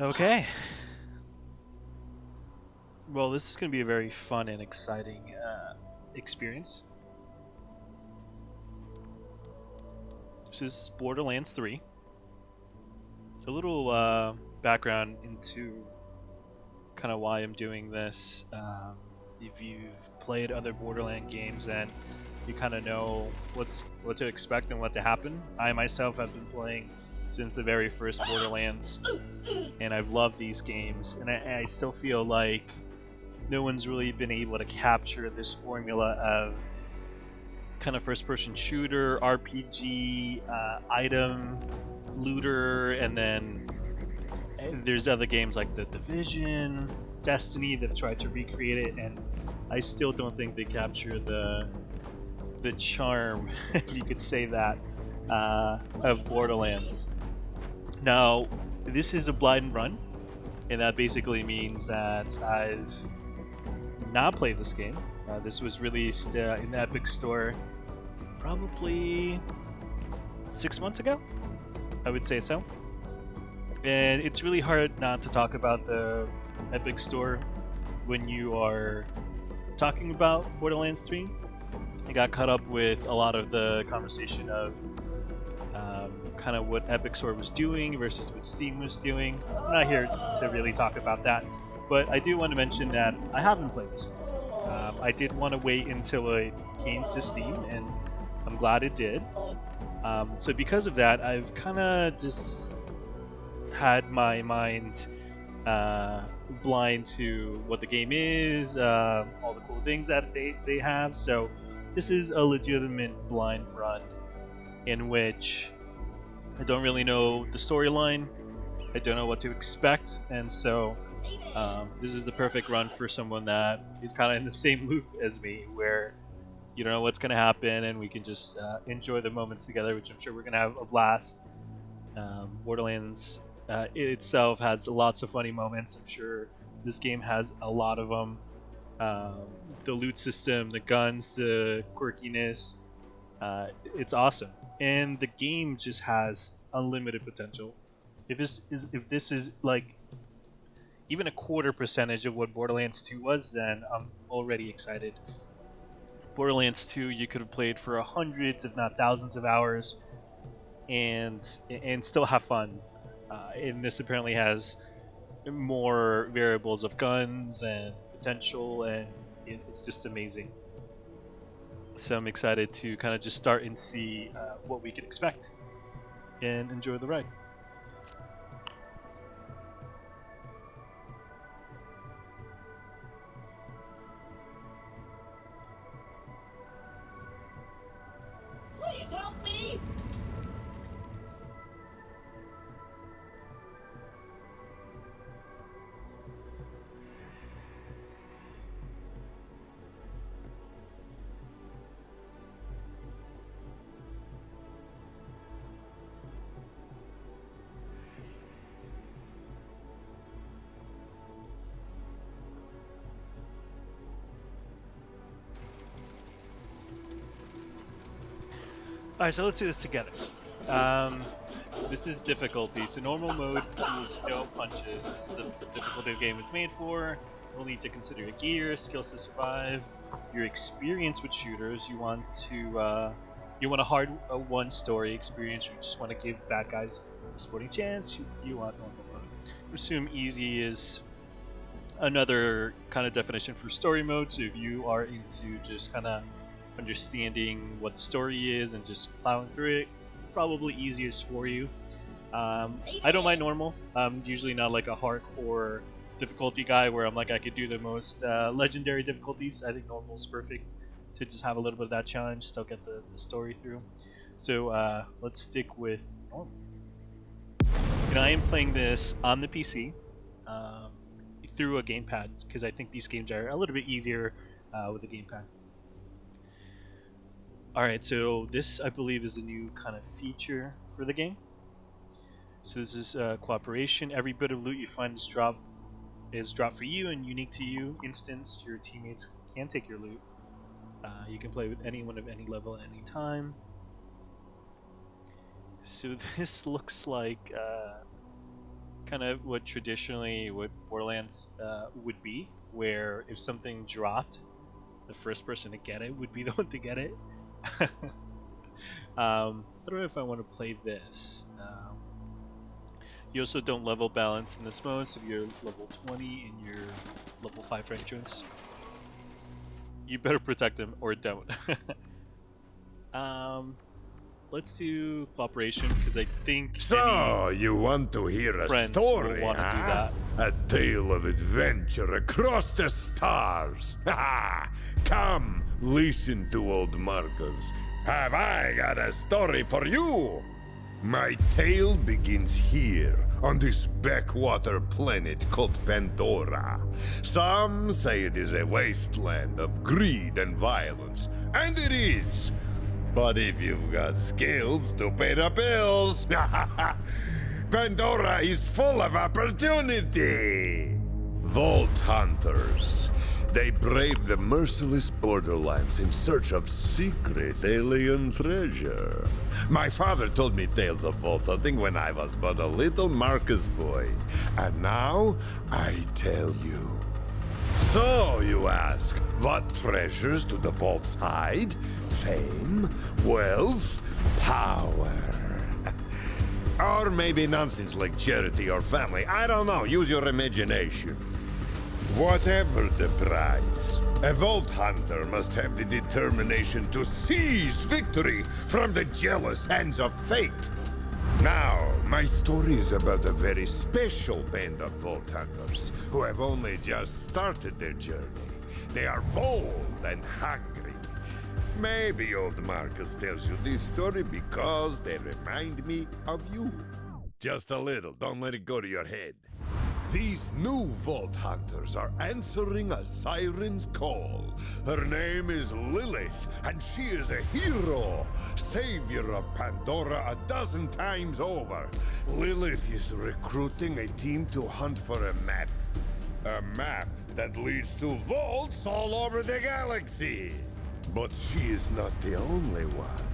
Okay. Well, this is going to be a very fun and exciting experience. This is Borderlands 3. So a little background into kind of why I'm doing this. If you've played other Borderland games, then you kind of know what to expect and what to happen. I myself have been playing since the very first Borderlands, and I've loved these games. And I still feel like no one's really been able to capture this formula of kind of first-person shooter, RPG, item looter, and then there's other games like The Division, Destiny that have tried to recreate it, and I still don't think they capture the charm, if you could say that, of Borderlands. Now, this is a blind run, and that basically means that I've not played this game. This was released in the Epic Store probably 6 months ago, I would say so. And it's really hard not to talk about the Epic Store when you are talking about Borderlands 3. I got caught up with a lot of the conversation of kind of what Epic Store was doing versus what Steam was doing. I'm not here to really talk about that, but I do want to mention that I haven't played this game. I did want to wait until it came to Steam, and I'm glad it did. So because of that, I've kind of just had my mind blind to what the game is, all the cool things that they have. So this is a legitimate blind run in which I don't really know the storyline. I don't know what to expect, and so this is the perfect run for someone that is kind of in the same loop as me, where you don't know what's going to happen, and we can just enjoy the moments together, which I'm sure we're going to have a blast. Borderlands itself has lots of funny moments. I'm sure this game has a lot of them. The loot system, the guns, the quirkiness, it's awesome. And the game just has unlimited potential. If this is like even a quarter percentage of what Borderlands 2 was, then I'm already excited. Borderlands 2 you could have played for hundreds, if not thousands, of hours, and still have fun. And this apparently has more variables of guns and potential, and it's just amazing. So I'm excited to kind of just start and see what we can expect and enjoy the ride. Please help me! Alright, so let's do this together. This is difficulty. So normal mode is no punches. This is the difficulty the game was made for. You'll need to consider your gear, skills to survive, your experience with shooters. You want a hard one story experience. You just want to give bad guys a sporting chance. You want normal mode. Assume easy is another kind of definition for story mode. So if you are into just kind of understanding what the story is and just plowing through it, probably easiest for you. I don't mind normal. I'm usually not like a hardcore difficulty guy where I'm like I could do the most legendary difficulties. I think normal is perfect to just have a little bit of that challenge, still get the story through. So let's stick with normal. And I am playing this on the PC through a gamepad because I think these games are a little bit easier with a gamepad. Alright, so this I believe is a new kind of feature for the game. So this is cooperation. Every bit of loot you find is dropped for you and unique to you. Instance, your teammates can take your loot. You can play with anyone of any level at any time. So this looks like kind of what traditionally what Borderlands would be, where if something dropped, the first person to get it would be the one to get it. I don't know if I want to play this. You also don't level balance in this mode, so if you're level 20 and you're level 5 entrance, you better protect them or don't. Let's do cooperation because I think So, you want to hear a friends story, will want to do huh? that. A tale of adventure across the stars. Come, listen to old Marcus. Have I got a story for you? My tale begins here, on this backwater planet called Pandora. Some say it is a wasteland of greed and violence, and it is. But if you've got skills to pay the bills, Pandora is full of opportunity. Vault hunters. They brave the merciless borderlands in search of secret alien treasure. My father told me tales of vault hunting when I was but a little Marcus boy. And now, I tell you. So, you ask, what treasures do the vaults hide? Fame, wealth, power. Or maybe nonsense like charity or family. I don't know, use your imagination. Whatever the prize, a vault hunter must have the determination to seize victory from the jealous hands of fate. Now, my story is about a very special band of vault hunters who have only just started their journey. They are bold and hungry. Maybe old Marcus tells you this story because they remind me of you. Just a little, don't let it go to your head. These new Vault Hunters are answering a siren's call. Her name is Lilith, and she is a hero, savior of Pandora a dozen times over. Lilith is recruiting a team to hunt for a map. A map that leads to vaults all over the galaxy. But she is not the only one.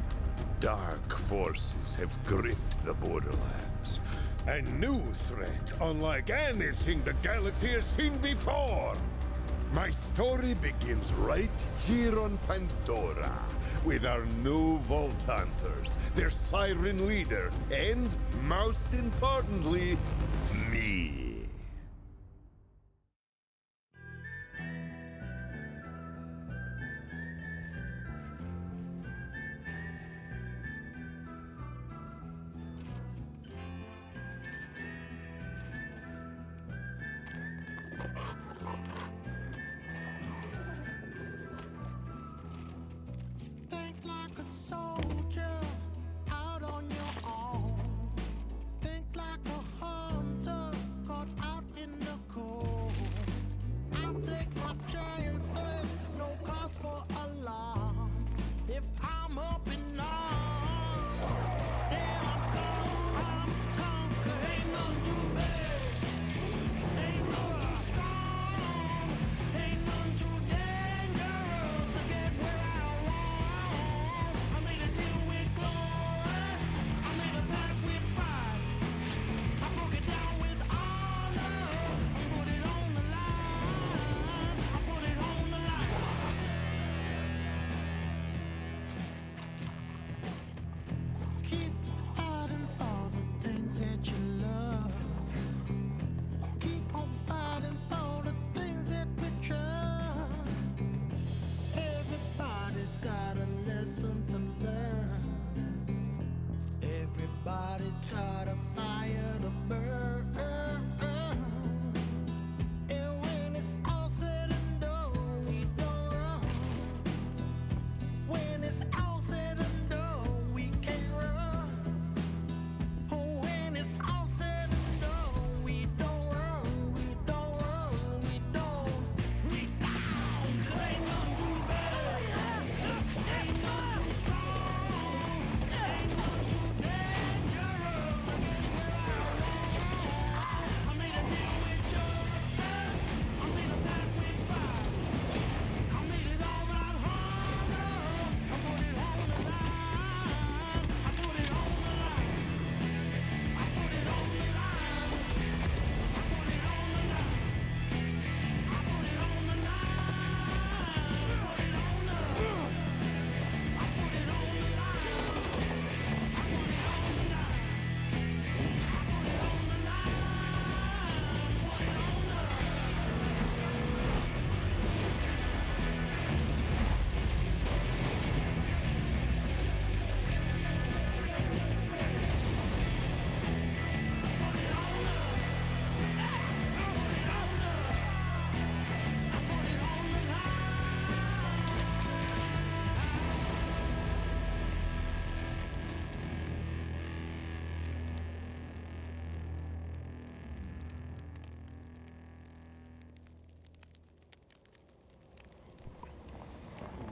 Dark forces have gripped the Borderlands. A new threat, unlike anything the galaxy has seen before. My story begins right here on Pandora, with our new Vault Hunters, their siren leader, and, most importantly, me. Think like a soldier out on your own. Think like a hunter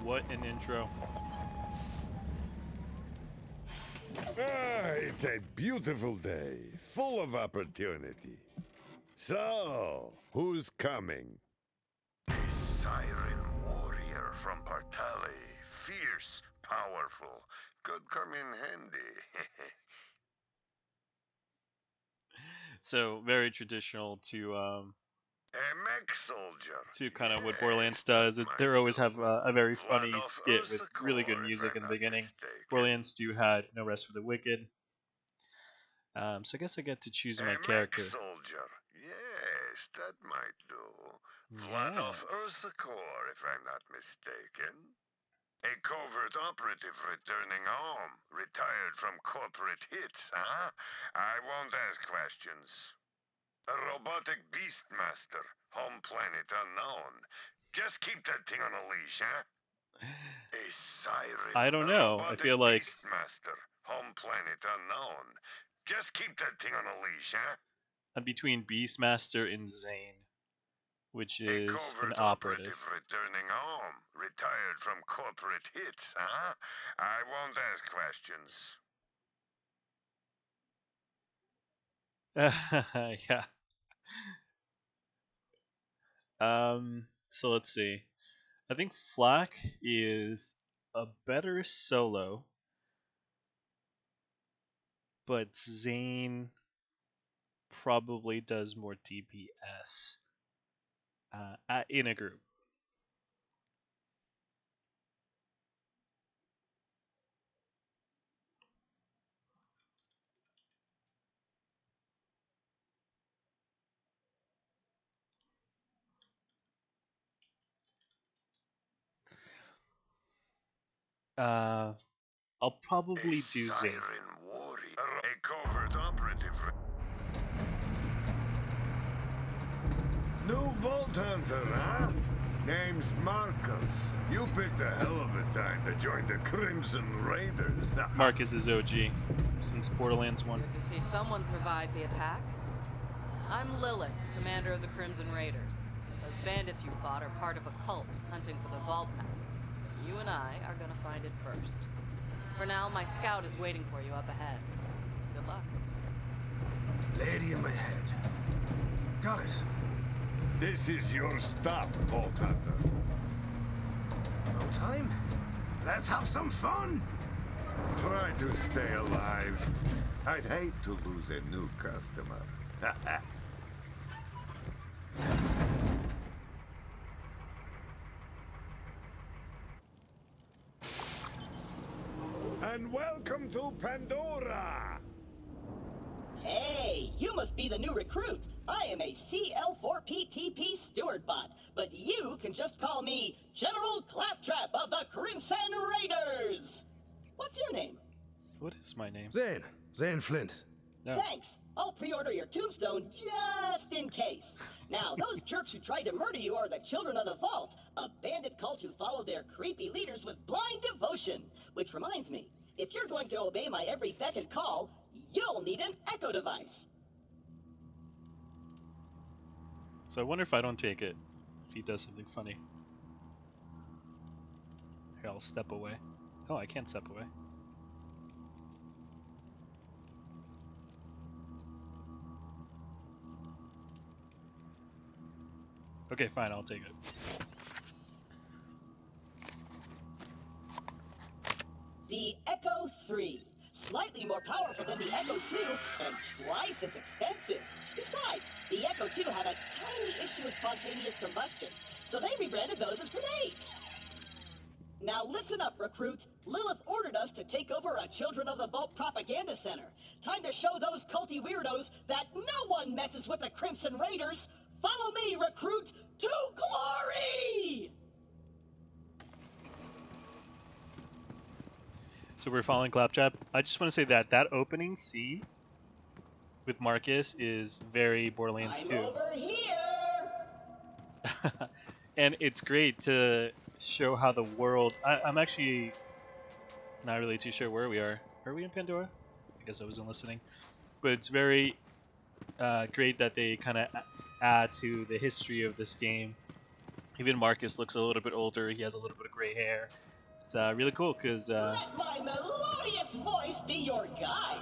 What an intro. It's a beautiful day, full of opportunity. So, who's coming? A siren warrior from Partali. Fierce, powerful. Could come in handy. So very traditional A mech soldier. to kind of what Yeah, Borderlands does. that They might always have do. a very funny Vlados skit with really good Ursicor, if music I'm in the not beginning. mistaken. Borderlands 2 had No Rest for the Wicked. So I guess I get to choose my A mech character. soldier. Yes, that might do. Vlados Yes. Ursicor, if I'm not mistaken. A covert operative returning home. Retired from corporate hits, huh? I won't ask questions. A robotic beastmaster. Home planet unknown. Just keep that thing on a leash, huh? A siren. I don't A know. I robotic feel like beastmaster. Home planet unknown. Just keep that thing on a leash, huh? I'm between Beastmaster and Zane, which A is an covert operative. operative returning home. Retired from corporate hits, huh? I won't ask questions. Yeah. So let's see. I think Flak is a better solo, but Zane probably does more DPS in a group. Uh, I'll probably do Zane. Siren warrior. A covert operative. New Vault Hunter, huh? Name's Marcus. You picked a hell of a time to join the Crimson Raiders. Marcus is OG since Borderlands 1. Good to see someone survived the attack. I'm Lilith, commander of the Crimson Raiders. Those bandits you fought are part of a cult hunting for the vault map. You and I are gonna find it first. For now, my scout is waiting for you up ahead. Good luck. Lady in my head. Got it. This is your stop, Vault Hunter. No time? Let's have some fun. Try to stay alive. I'd hate to lose a new customer. And welcome to Pandora! Hey, you must be the new recruit. I am a CL4PTP steward bot, but you can just call me General Claptrap of the Crimson Raiders. What's your name? What is my name? Zane Flint. No. Thanks. I'll pre-order your tombstone just in case. Now, those jerks who tried to murder you are the Children of the Vault, a bandit cult who follow their creepy leaders with blind devotion. Which reminds me, if you're going to obey my every beck and call, you'll need an echo device. So I wonder if I don't take it, if he does something funny. Here, I'll step away. Oh, I can't step away. Okay, fine, I'll take it. The Echo 3. Slightly more powerful than the Echo 2 and twice as expensive. Besides, the Echo 2 had a tiny issue with spontaneous combustion, so they rebranded those as grenades. Now listen up, recruit. Lilith ordered us to take over a Children of the Vault propaganda center. Time to show those culty weirdos that no one messes with the Crimson Raiders. Follow me, recruit, to glory! So we're following Claptrap. I just want to say that that opening scene with Marcus is very Borderlands I'm 2. over here! And it's great to show how the world... I'm actually not really too sure where we are. Are we in Pandora? I guess I wasn't listening. But it's very great that they kind of add to the history of this game Even Marcus looks a little bit older. He has a little bit of gray hair. It's really cool because Let my melodious voice be your guide.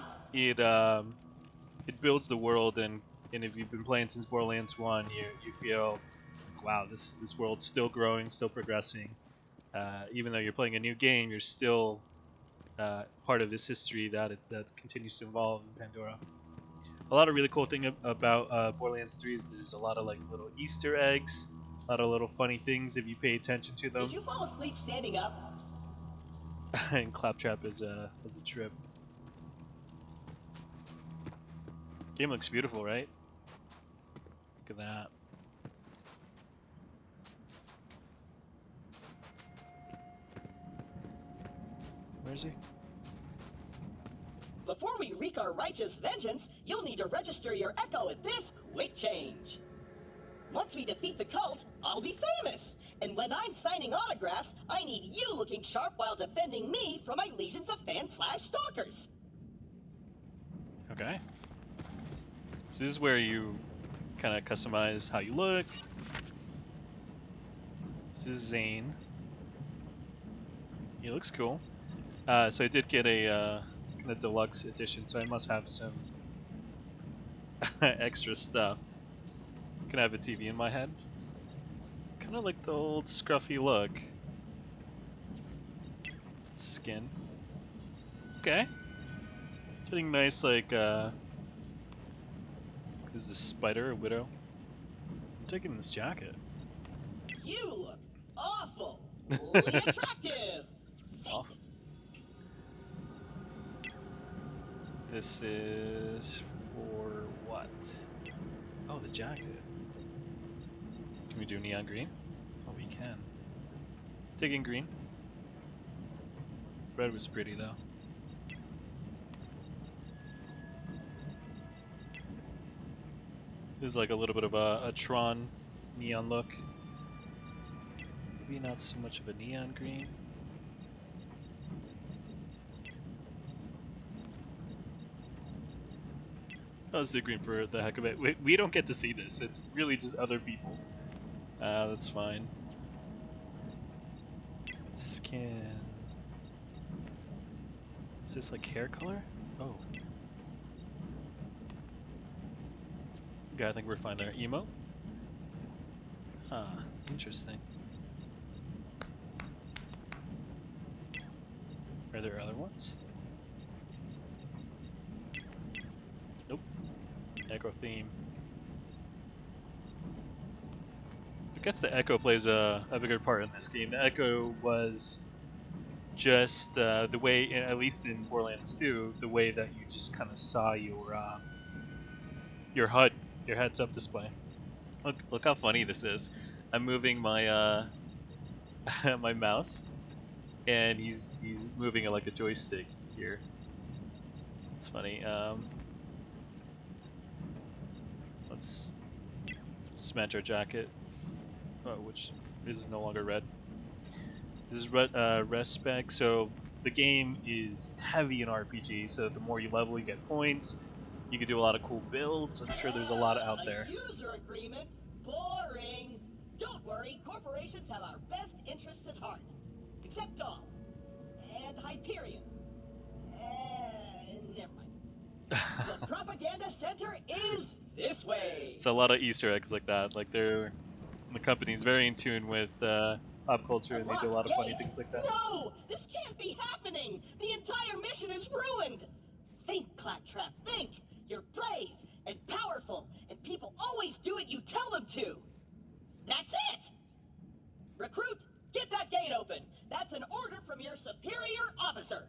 it builds the world, and if you've been playing since Borderlands 1, you feel like, wow, this world's still growing, still progressing. Even though you're playing a new game, you're still part of this history that continues to evolve in Pandora. A lot of really cool thing about Borderlands 3 is there's a lot of like little Easter eggs, a lot of little funny things if you pay attention to them. Did you fall asleep standing up? And Claptrap is a trip. Game looks beautiful, right? Look at that. Where is he? Before we wreak our righteous vengeance, you'll need to register your Echo at this quick change. Once we defeat the cult, I'll be famous. And when I'm signing autographs, I need you looking sharp while defending me from my legions of fans/stalkers. Okay. So this is where you kind of customize how you look. This is Zane. He looks cool. So I did get a kind of deluxe edition, so I must have some extra stuff. Can I have a TV in my head? Kind of like the old scruffy look. Skin. Okay. Getting nice, like, is this spider a widow? I'm taking this jacket. You look awful. Attractive. Awesome. This is for what? Oh, the jacket. Can we do neon green? Oh, we can. Taking green. Red was pretty though. This is like a little bit of a Tron neon look. Maybe not so much of a neon green. Oh, let's do green for the heck of it. We don't get to see this. It's really just other people. That's fine. Skin. Is this like hair color? Oh. Okay, I think we're fine there. Emo? Huh, interesting. Are there other ones? Nope. Echo theme. I guess the Echo plays a bigger part in this game. The Echo was just the way, at least in Borderlands 2, the way that you just kind of saw your HUD, your heads-up display. Look how funny this is. I'm moving my my mouse, and he's moving it like a joystick here. It's funny. Let's smash our jacket, which is no longer red. This is res spec, so the game is heavy in RPG, so the more you level, you get points. You can do a lot of cool builds. I'm sure there's a lot out there. User agreement? Boring. Don't worry, corporations have our best interests at heart. Except Dawn. And Hyperion. And never mind. The propaganda center is this way. It's a lot of Easter eggs like that. Like the company's very in tune with pop culture, and they do a lot of funny things like that. No! This can't be happening! The entire mission is ruined! Think, Claptrap, think! You're brave and powerful, and people always do what you tell them to! That's it! Recruit, get that gate open! That's an order from your superior officer!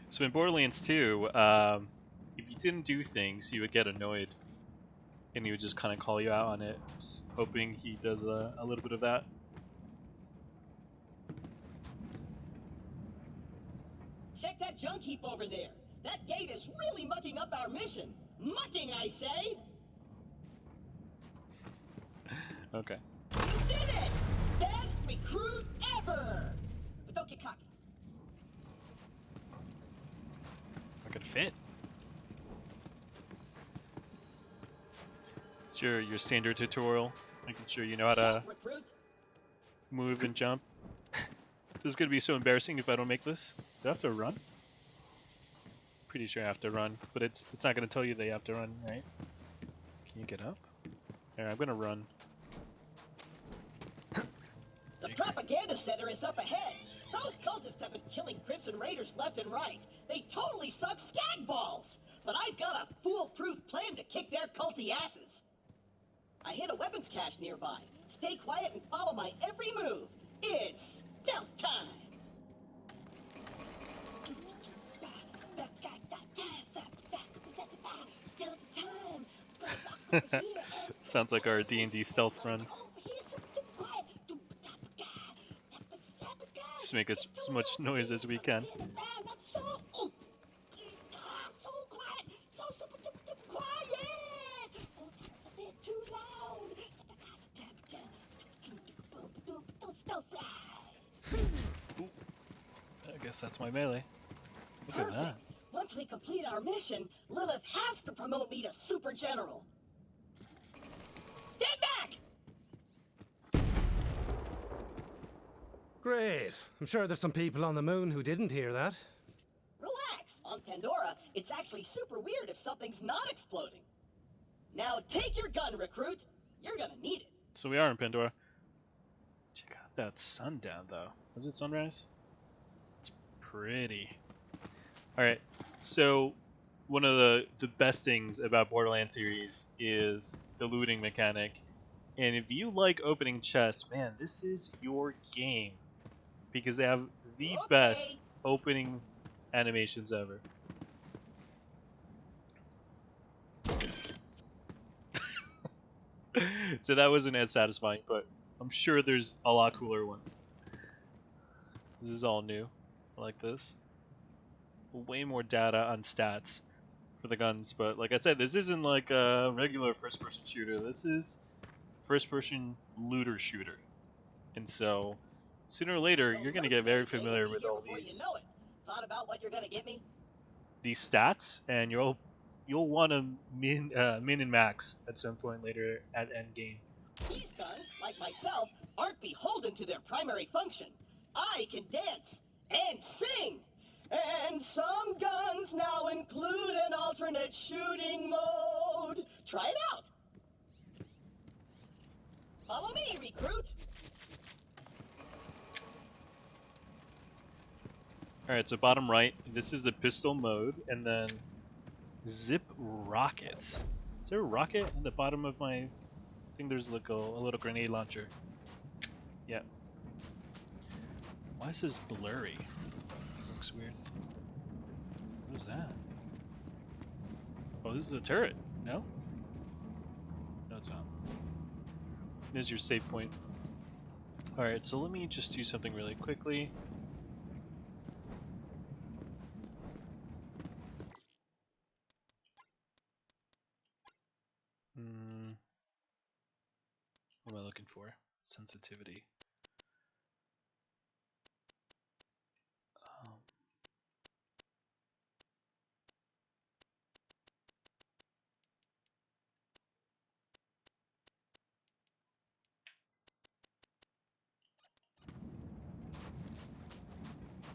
So in Borderlands 2, if you didn't do things, he would get annoyed, and he would just kind of call you out on it, just hoping he does a little bit of that. Check that junk heap over there. That gate is really mucking up our mission. Mucking, I say! Okay. You did it! Best recruit ever! But don't get cocky. Not gonna fit. It's your standard tutorial, making sure you know how to Jump, recruit. move and jump. This is gonna be so embarrassing if I don't make this. Do I have to run? Pretty sure I have to run, but it's not gonna tell you they have to run, right? Can you get up? Here, I'm gonna run. The propaganda center is up ahead. Those cultists have been killing Crimson Raiders left and right. They totally suck skag balls. But I've got a foolproof plan to kick their culty asses. I hit a weapons cache nearby. Stay quiet and follow my every move. It's stealth time. Stealth time. Sounds like our D&D stealth runs. Just make as much noise as we can. I guess that's my melee. Look at that. Perfect. Once we complete our mission, Lilith has to promote me to Super General. Stand back! Great. I'm sure there's some people on the moon who didn't hear that. Relax. On Pandora, it's actually super weird if something's not exploding. Now take your gun, recruit. You're gonna need it. So we are in Pandora. Check out that sundown, though. Was it sunrise? It's pretty. Alright, so one of the best things about Borderlands series is the looting mechanic. And if you like opening chests, man, this is your game. Because they have the best opening animations ever. So that wasn't as satisfying, but I'm sure there's a lot cooler ones. This is all new. I like this. Way more data on stats for the guns, but like I said, this isn't like a regular first-person shooter. This is first-person looter shooter. And so, sooner or later, you're gonna get very familiar with all these Thought about what you're gonna get me? these stats, and you'll want to min and max at some point later at end game. These guns, like myself, aren't beholden to their primary function. I can dance and sing. And some guns now include an alternate shooting mode. Try it out. Follow me, recruit. Alright, so bottom right, this is the pistol mode, and then zip rockets. Is there a rocket in the bottom of my... I think there's like a little grenade launcher. Yeah. Why is this blurry? Looks weird. What is that? Oh, this is a turret. No? No, it's not. There's your save point. Alright, so let me just do something really quickly. What am I looking for? Sensitivity.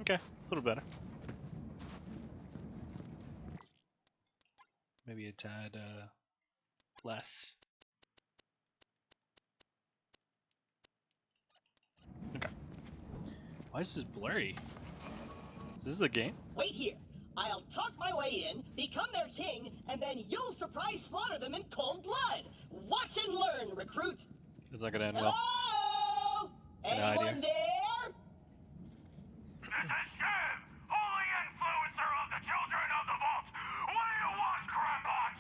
Okay, a little better. Maybe a tad less. Okay. Why is this blurry? Is this a game? Wait here. I'll talk my way in, become their king, and then you'll surprise slaughter them in cold blood. Watch and learn, recruit. It's not gonna end well. Hello? Anyone there? This is Shem, holy influencer of the children of the vault. What do you want, Crapbot?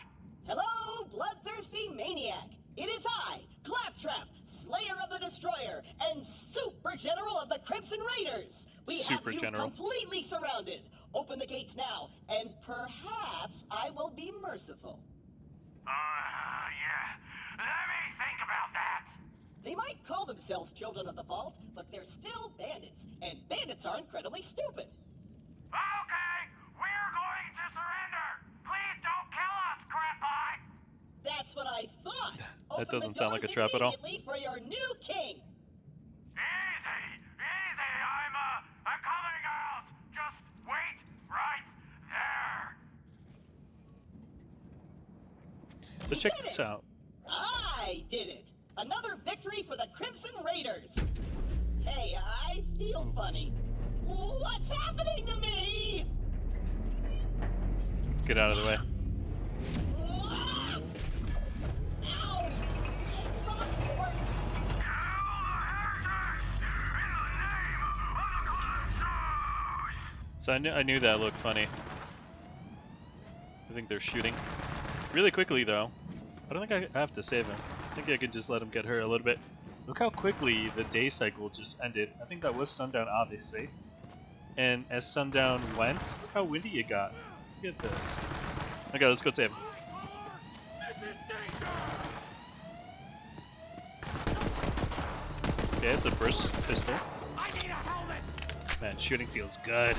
Hello, bloodthirsty maniac. It is I, Claptrap, Slayer of the Destroyer, and Super General of the Crimson Raiders. We Super have you General. completely surrounded. Open the gates now, and perhaps I will be merciful. Yeah. Let me think about that. They might call themselves Children of the Vault, but they're still bandits, and bandits are incredibly stupid. Okay, we're going to surrender. Please don't kill us, Crapbot. That's what I thought. That Open doesn't the sound like a doors trap at all. immediately for your new king. Easy, easy. I'm coming out. Just wait right there. So check this out. I did it. Another victory for the Crimson Raiders. Hey, I feel funny. What's happening to me? Let's get out of the way. Ow! So I knew that looked funny. I think they're shooting. Really quickly though. I don't think I have to save him. I think I could just let him get hurt a little bit. Look how quickly the day cycle just ended. I think that was sundown obviously. And as sundown went, look how windy it got. Look at this. Okay, let's go save him. Okay, it's a burst pistol. Man, shooting feels good.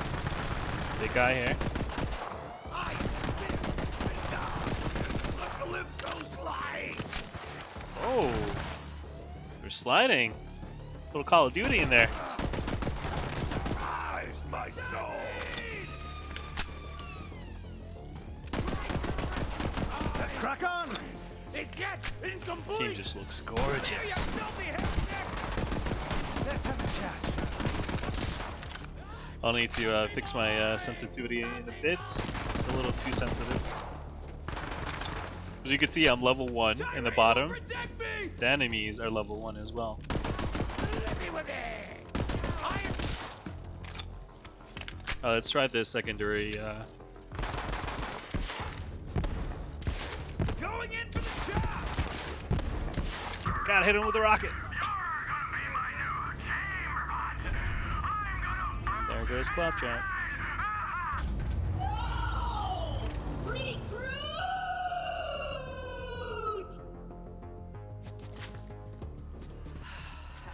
Big guy here. Oh, they're sliding. Little Call of Duty in there. My soul. Let's crack on! It's yet incomplete. Team just looks gorgeous. Let's have a chat. I'll need to fix my sensitivity in a bit. It's a little too sensitive. As you can see, I'm level 1 in the bottom. The enemies are level 1 as well. Let's try the secondary. Going in for the job. God, hit him with a rocket. There goes Claptrap. Recruit!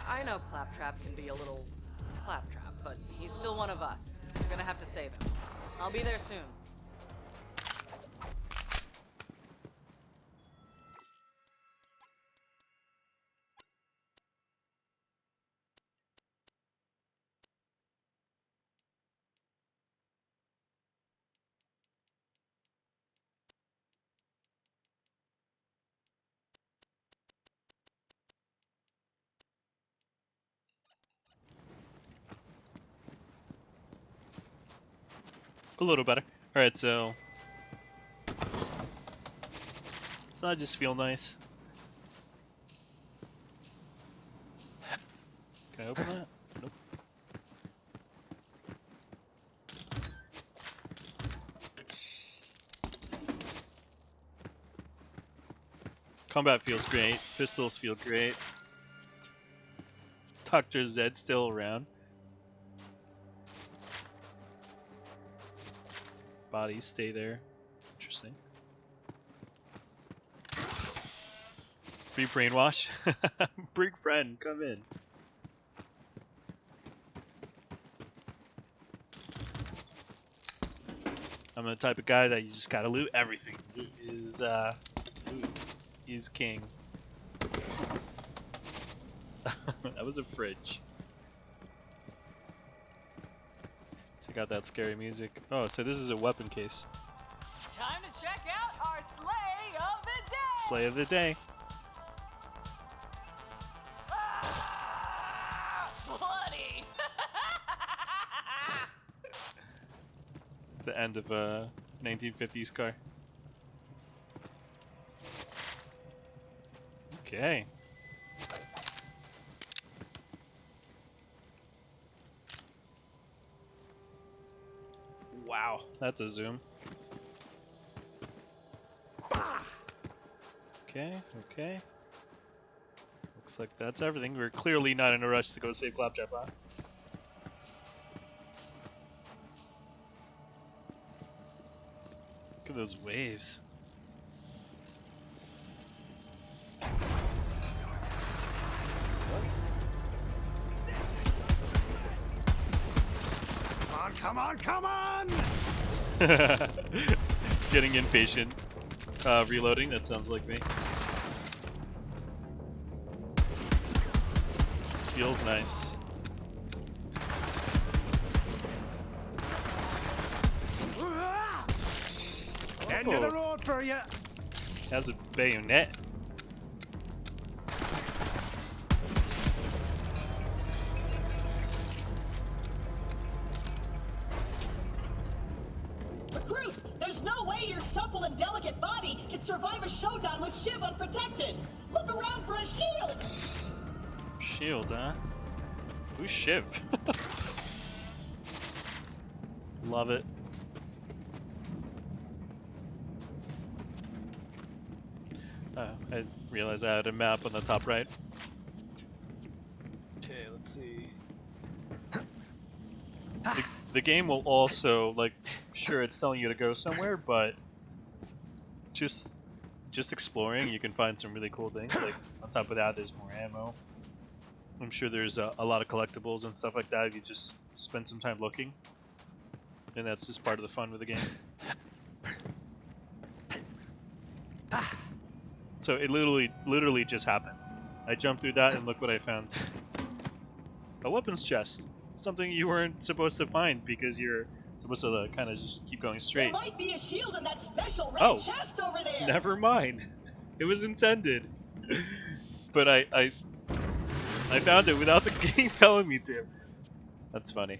I know Claptrap can be a little claptrap, but he's still one of us. You're gonna have to save him. I'll be there soon. A little better. Alright, so does that just feel nice? Can I open that? Nope. Combat feels great. Pistols feel great. Dr. Zed's still around. Bodies stay there. Interesting. Free brainwash. Bring friend, come in. I'm the type of guy that you just gotta loot everything. Loot is king. That was a fridge. Check out that scary music. Oh, so this is a weapon case. Time to check out our sleigh of the day! Slay of the day. Bloody! It's the end of a 1950s car. Okay. Wow, that's a zoom. Okay, okay. Looks like that's everything. We're clearly not in a rush to go save Claptrap, huh? Look at those waves. Come on, come on! Getting impatient. Reloading, that sounds like me. feels nice. End of the road for you. Has a bayonet. Recruit, there's no way your supple and delicate body can survive a showdown with Shiv unprotected. Look around for a shield. Shield, huh? Who's Shiv? Love it. Oh, I realized I had a map on the top right. Okay, let's see. The game will also, like, sure, it's telling you to go somewhere, but just exploring, you can find some really cool things. Like, on top of that, there's more ammo. I'm sure there's a lot of collectibles and stuff like that if you just spend some time looking. And that's just part of the fun with the game. So it literally just happened. I jumped through that and look what I found. A weapons chest. Something you weren't supposed to find because you're supposed to kind of just keep going There straight. might be a shield in that special red Oh. chest over there. Never mind. It was intended. But I found it without the game telling me to. That's funny.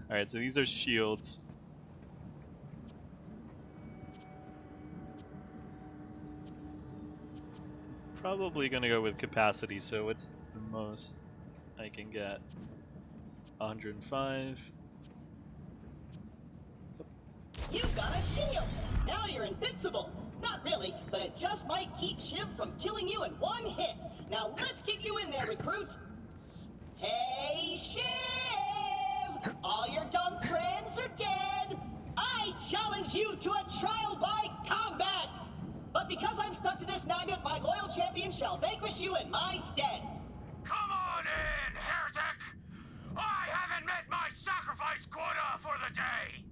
Alright, so these are shields. Probably gonna go with capacity, so what's the most I can get? 105. You got a shield. Now you're invincible. Not really, but it just might keep Shiv from killing you in one hit. Now let's get you in there, recruit. Hey, Shiv! All your dumb friends are dead. I challenge you to a trial by combat. But because I'm stuck to this magnet, my loyal champion shall vanquish you in my stead. Come on in, heretic! I haven't met my sacrifice quota for the day!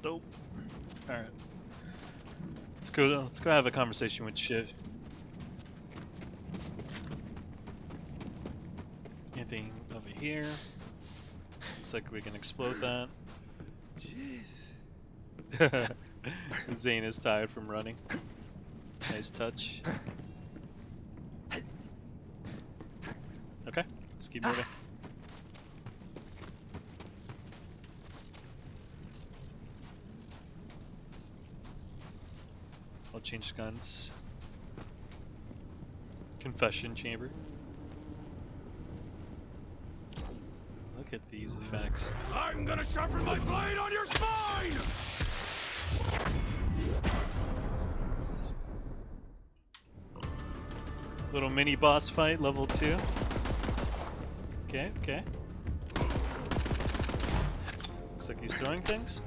Dope. Alright. Let's go have a conversation with Shiv. Anything over here? Looks like we can explode that. Jeez. Zane is tired from running. Nice touch. Okay, let's keep moving. I'll change guns. Confession chamber. Look at these effects. I'm gonna sharpen my blade on your spine! Little mini boss fight, level 2. Okay, okay. Looks like he's throwing things.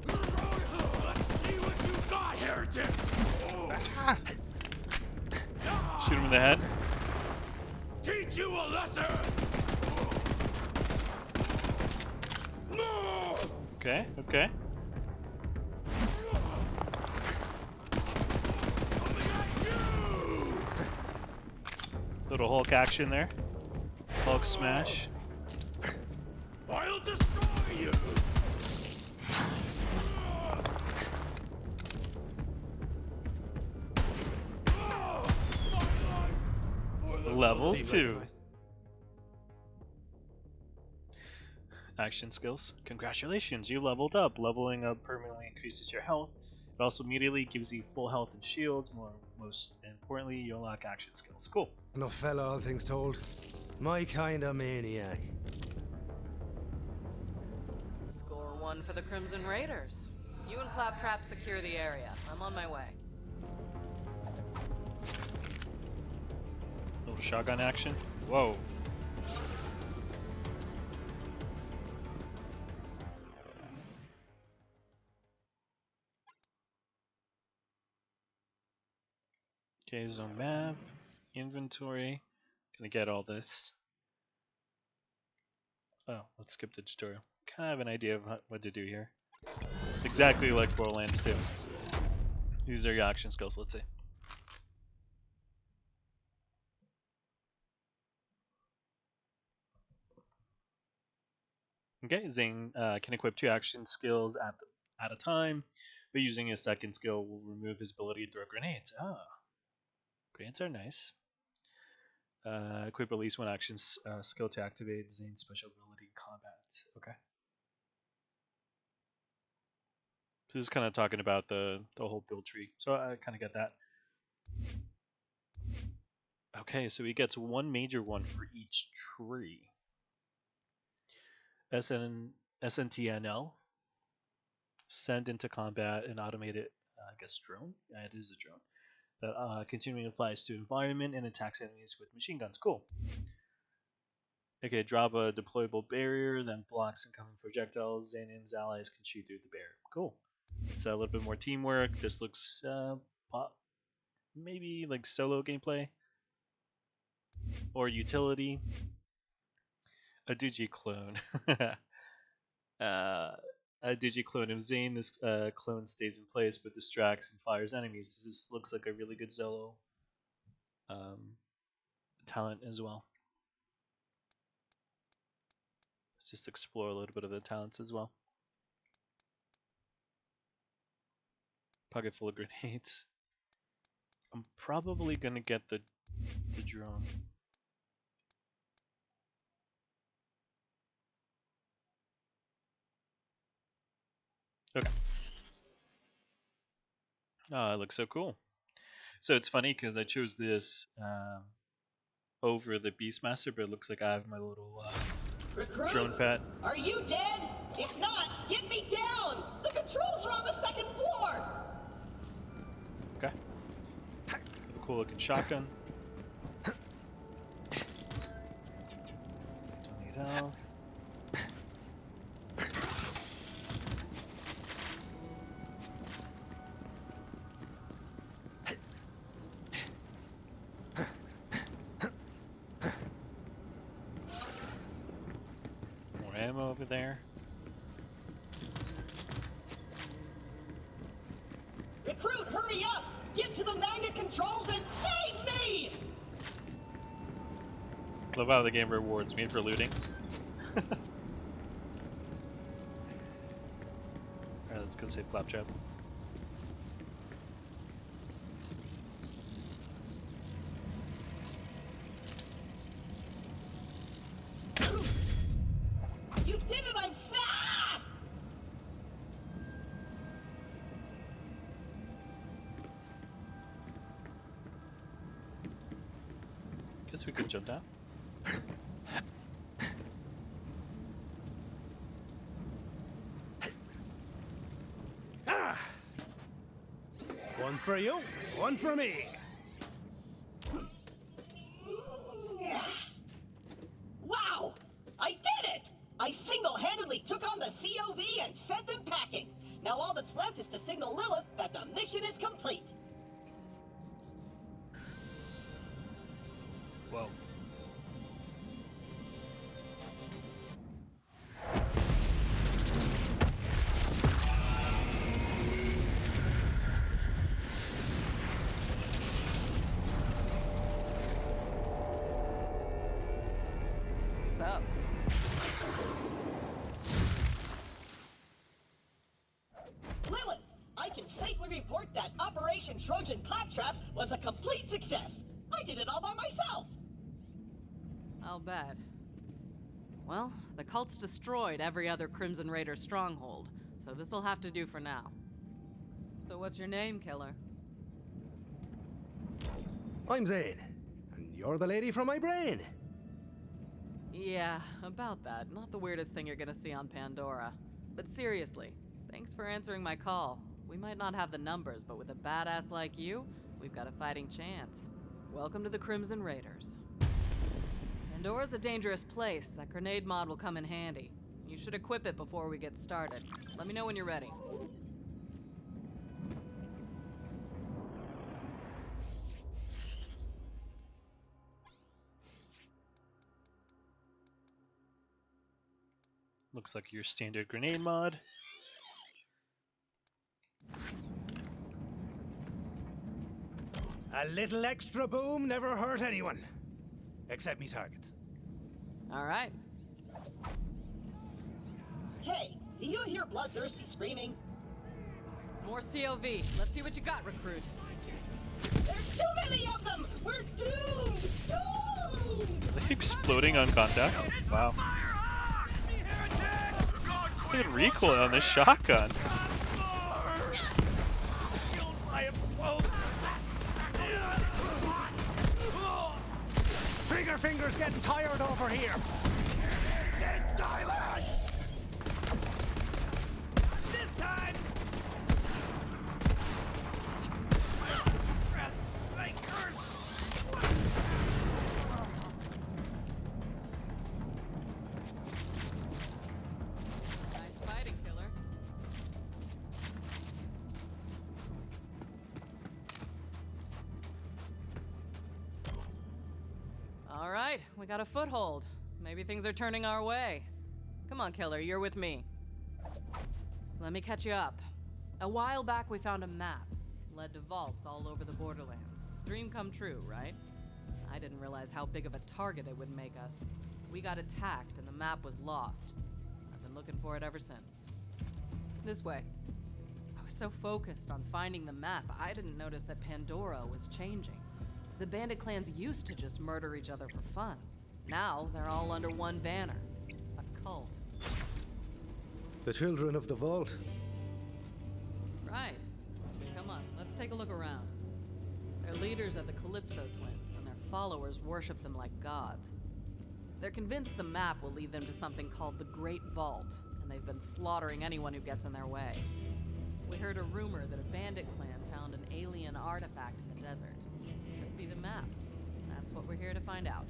Let's see what you got, heretic! Shoot him in the head. Teach you a lesson! No! Okay, okay. Coming at you! Little Hulk action there. Hulk smash. I'll destroy you! Level 2. Action skills. Congratulations, you leveled up. Leveling up permanently increases your health. It also immediately gives you full health and shields. Most importantly, you unlock action skills. Cool. No fella, all things told. My kind of maniac. Score 1 for the Crimson Raiders. You and Claptrap secure the area. I'm on my way. Little shotgun action. Whoa. Okay, zone map, inventory. Gonna get all this. Oh, let's skip the tutorial. Kind of have an idea of what to do here. Exactly like Borderlands 2. These are your action skills, let's see. Okay, Zane can equip 2 action skills at a time, but using his second skill will remove his ability to throw grenades. Ah, grenades are nice. Equip at least 1 action skill to activate Zane's special ability in combat. Okay. So this is kind of talking about the whole build tree. So I kind of get that. Okay, so he gets 1 major one for each tree. SNTNL. Send into combat an automated, I guess, drone. Yeah, it is a drone that continually flies to environment and attacks enemies with machine guns. Cool. Okay, drop a deployable barrier, then blocks incoming projectiles. Zane and his allies can shoot through the barrier. Cool. It's a little bit more teamwork. This looks maybe like solo gameplay or utility. A digi clone. A digi clone of Zane. This clone stays in place but distracts and fires enemies. This looks like a really good solo talent as well. Let's just explore a little bit of the talents as well. Pocket full of grenades. I'm probably gonna get the drone. Okay. Oh, it looks so cool. So it's funny because I chose this over the Beastmaster, but it looks like I have my little Recruit, drone pet. are you dead? If not, get me down! The controls are on the second floor! Okay. Cool looking shotgun. Don't need health. More ammo over there. Recruit, hurry up! Get to the magnet controls and save me! Love how the game rewards me for looting. Alright, let's go save Claptrap. You did it, I'm sad! Guess we could jump down. One for you, one for me. Wow! I did it! I single-handedly took on the COV and sent them packing. Now all that's left is to signal Lilith that the mission is complete. Whoa. So, Lilith, I can safely report that Operation Trojan Claptrap was a complete success. I did it all by myself. I'll bet. Well, the cult's destroyed every other Crimson Raider stronghold, so this'll have to do for now. So what's your name, killer? I'm Zane, and you're the lady from my brain. Yeah, about that. Not the weirdest thing you're gonna see on Pandora. But seriously, thanks for answering my call. We might not have the numbers, but with a badass like you, we've got a fighting chance. Welcome to the Crimson Raiders. Pandora's a dangerous place. That grenade mod will come in handy. You should equip it before we get started. Let me know when you're ready. Looks like your standard grenade mod. A little extra boom never hurt anyone. Except me targets. All right. Hey, do you hear bloodthirsty screaming? More COV. Let's see what you got, recruit. There's too many of them! We're doomed! Doomed! Are they exploding on contact? Wow. Look at recoil on this shotgun. Trigger finger's getting tired over here. This time! Nice fighting, killer. All right, we got a foothold. Maybe things are turning our way. Come on, killer, you're with me. Let me catch you up. A while back, we found a map. Led to vaults all over the Borderlands. Dream come true, right? I didn't realize how big of a target it would make us. We got attacked and the map was lost. I've been looking for it ever since. This way. I was so focused on finding the map, I didn't notice that Pandora was changing. The bandit clans used to just murder each other for fun. Now they're all under one banner. A cult. The children of the vault. Right. Come on, let's take a look around. Their leaders are the Calypso twins, and their followers worship them like gods. They're convinced the map will lead them to something called the Great Vault, and they've been slaughtering anyone who gets in their way. We heard a rumor that a bandit clan found an alien artifact in the desert. Could be the map. That's what we're here to find out.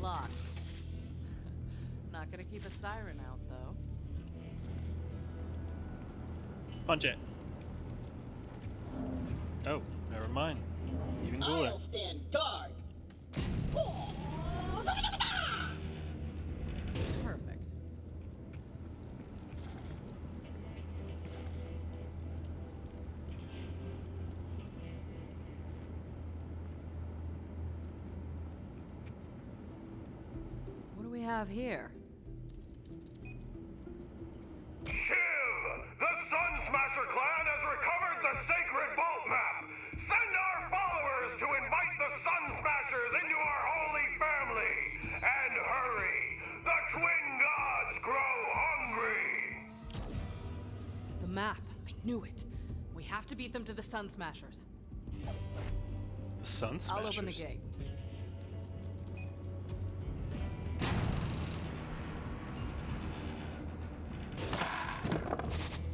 Locked. Not gonna keep a siren out, though. Punch it. Oh, never mind. Even cooler. I'll stand guard. Perfect. What do we have here? Shiv! The Sun Smasher clan has recovered the sacred vault map! Send our followers to invite the Sun Smashers into our holy family! And hurry! The twin gods grow hungry! The map. I knew it. We have to beat them to the Sun Smashers. The Sun Smashers. I'll open the gate.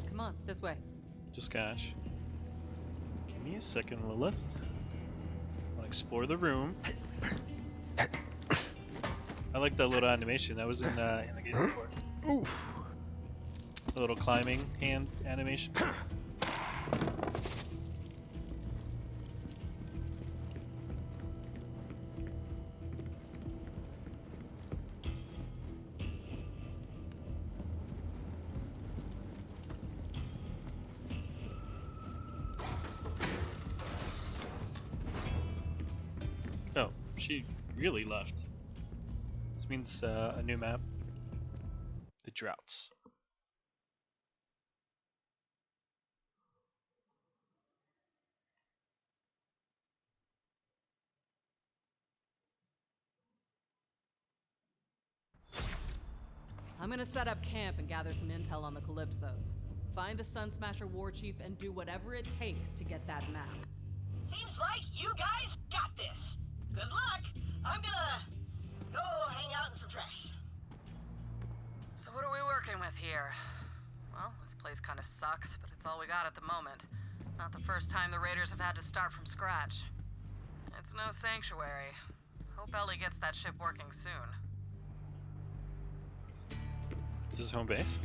Come on, this way. Just cash. Give me a second, Lilith. I want to explore the room. I like that little animation. That was in the game before. Oof. The little climbing hand animation. Oh, she really left. This means a new map. The Droughts. I'm gonna set up camp and gather some intel on the Calypsos. Find the Sun Smasher war chief and do whatever it takes to get that map. Seems like you guys got this. Good luck. I'm gonna go hang out in some trash. So what are we working with here? Well, this place kind of sucks, but it's all we got at the moment. Not the first time the Raiders have had to start from scratch. It's no sanctuary. Hope Ellie gets that ship working soon. This is home base.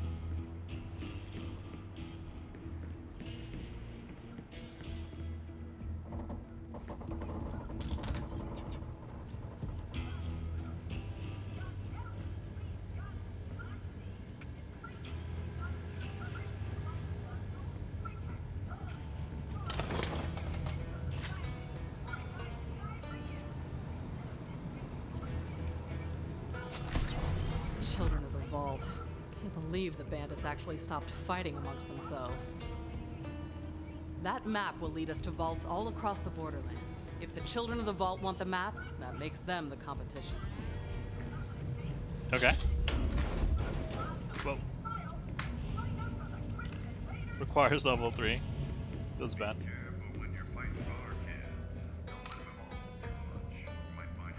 relieved the bandits actually stopped fighting amongst themselves. That map will lead us to vaults all across the Borderlands. If the children of the vault want the map, that makes them the competition. Okay. Well, requires level 3. Feels bad.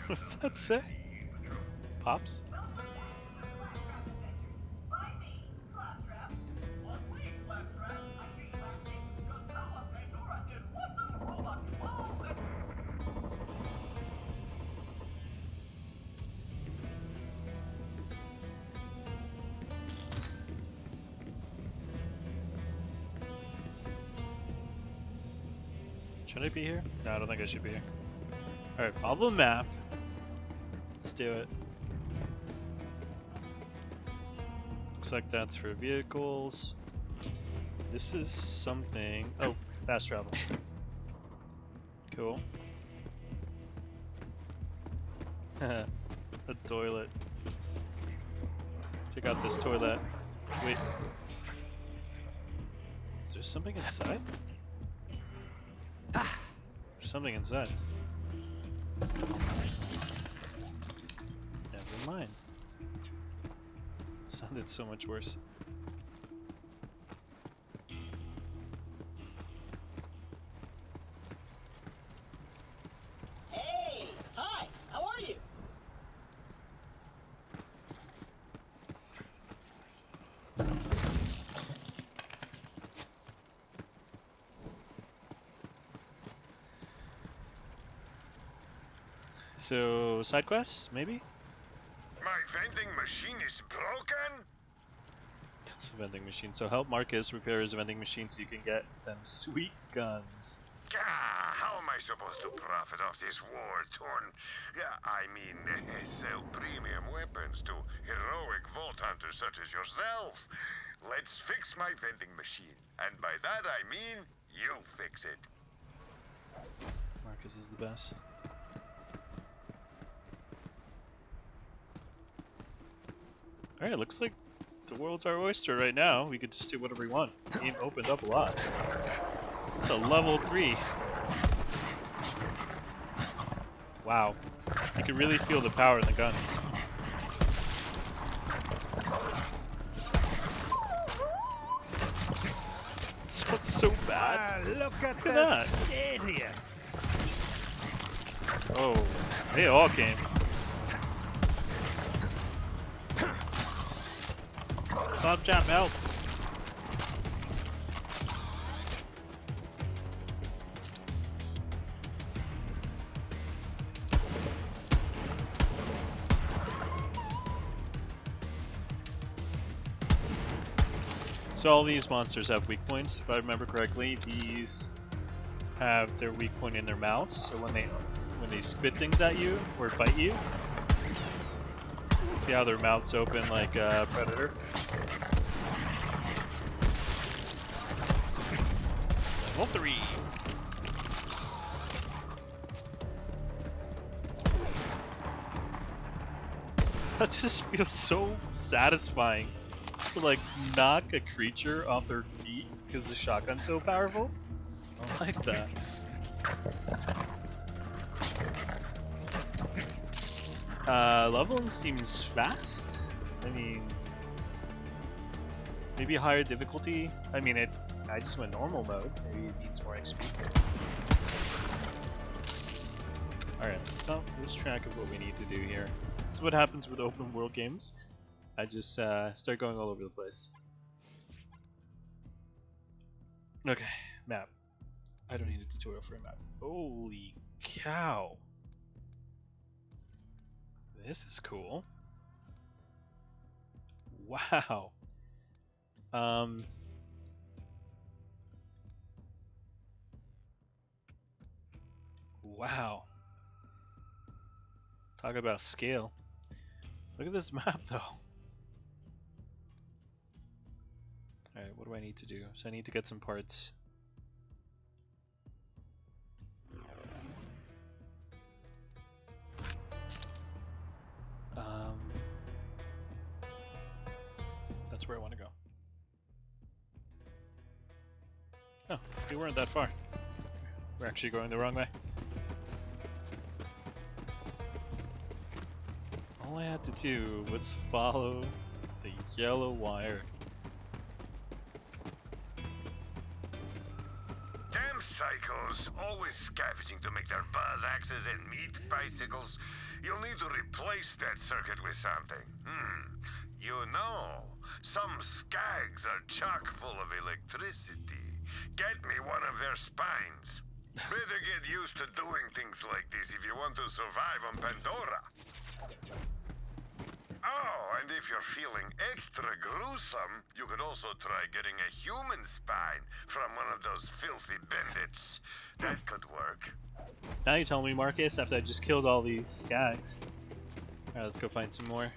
What does that say? Pops? Should I be here? No, I don't think I should be here. Alright, follow the map. Let's do it. Looks like that's for vehicles. This is something. Oh, fast travel. Cool. A toilet. Check out this toilet. Wait. Is there something inside? There's something inside. Never mind. Sounded so much worse. Hey! Hi! How are you? So, side quests, maybe? My vending machine is broken? That's a vending machine. So help Marcus repair his vending machine so you can get them sweet guns. How am I supposed to profit off this war-torn... I mean, sell premium weapons to heroic vault hunters such as yourself? Let's fix my vending machine. And by that I mean, you fix it. Marcus is the best. Alright, looks like the world's our oyster right now. We could just do whatever we want. The game opened up a lot. It's a level 3. Wow. You can really feel the power in the guns. This one's so bad. Look at Look at that. state here. Oh, they all came. Stop, jump, help. So all these monsters have weak points, if I remember correctly. These have their weak point in their mouths, so when they spit things at you or bite you, see how their mouths open like a predator? Level 3. That just feels so satisfying to like knock a creature off their feet because the shotgun's so powerful. I like that. Leveling seems fast. I mean, maybe higher difficulty. I mean, I just went normal mode. Maybe it needs more XP. Alright, let's not lose track of what we need to do here. This is what happens with open world games. I just start going all over the place. Okay, map. I don't need a tutorial for a map. Holy cow. This is cool. Wow. Wow. Talk about scale. Look at this map though. Alright, what do I need to do? So I need to get some parts. That's where I want to go. Oh, we weren't that far. We're actually going the wrong way. All I had to do was follow the yellow wire. Damn psychos, always scavenging to make their buzz axes and meat bicycles. You'll need to replace that circuit with something. You know, some skags are chock full of electricity. Get me one of their spines. Better get used to doing things like this if you want to survive on Pandora. Oh, and if you're feeling extra gruesome, you could also try getting a human spine from one of those filthy bandits. That could work. Now you tell me, Marcus, after I just killed all these skags. Alright, let's go find some more.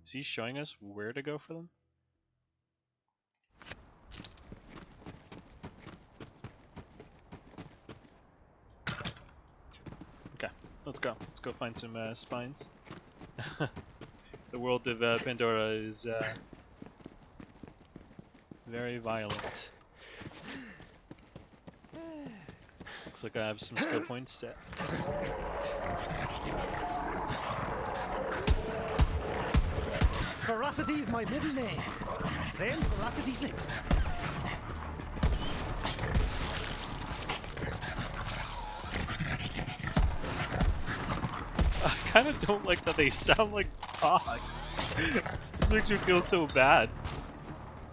Is he showing us where to go for them? Okay, let's go. Let's go find some spines. The world of Pandora is very violent. Looks like I have some skill points set. Ferocity's my middle name. Then ferocity flipped. I kind of don't like that they sound like dogs. This makes me feel so bad.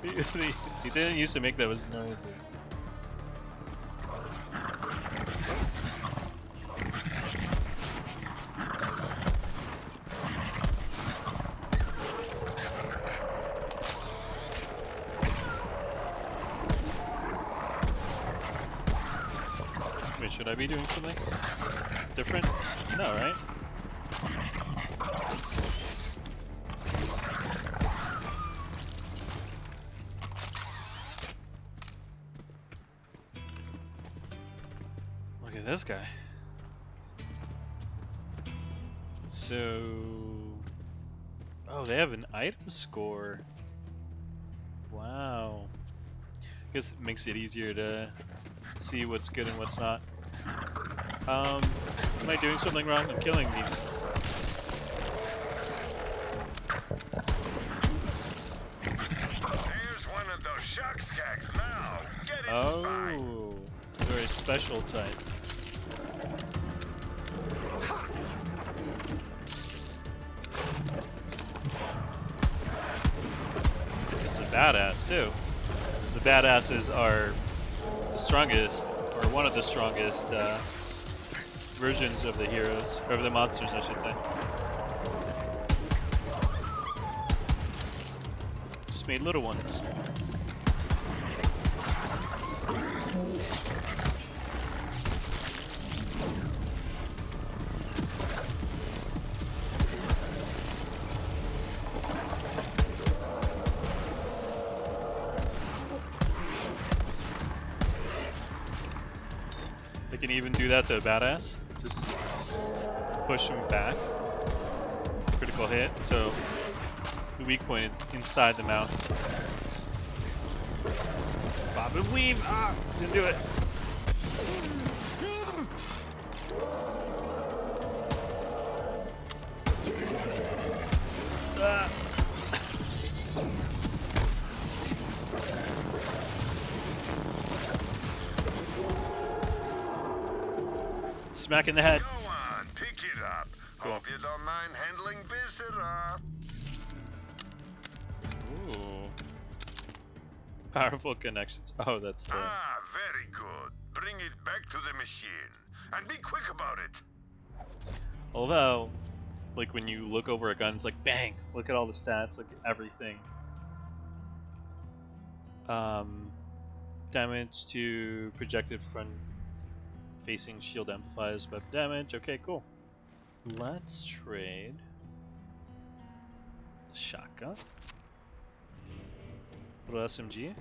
He didn't used to make those noises. Wait, should I be doing something different? No, right? Look at this guy. So... oh, they have an item score. Wow. I guess it makes it easier to see what's good and what's not. Am I doing something wrong? I'm killing these. There's one of those shock skags now. Get his spine. Oh, they're a special type. It's a badass too. The badasses are the strongest, or one of the strongest versions of the heroes, or of the monsters, I should say. Just made little ones. They can even do that to a badass. Just push him back. Critical hit, so the weak point is inside the mount. Bob and weave! Ah! Didn't do it. Ah. Smack in the head. Go on, pick it up. Cool. Hope you don't mind handling viscera. Ooh. Powerful connections. Oh, that's the... Ah, very good. Bring it back to the machine. And be quick about it. Although, like when you look over a gun, it's like bang! Look at all the stats, look at everything. Damage to projected front facing shield amplifies weapon damage. Okay, cool. Let's trade the shotgun. Little SMG.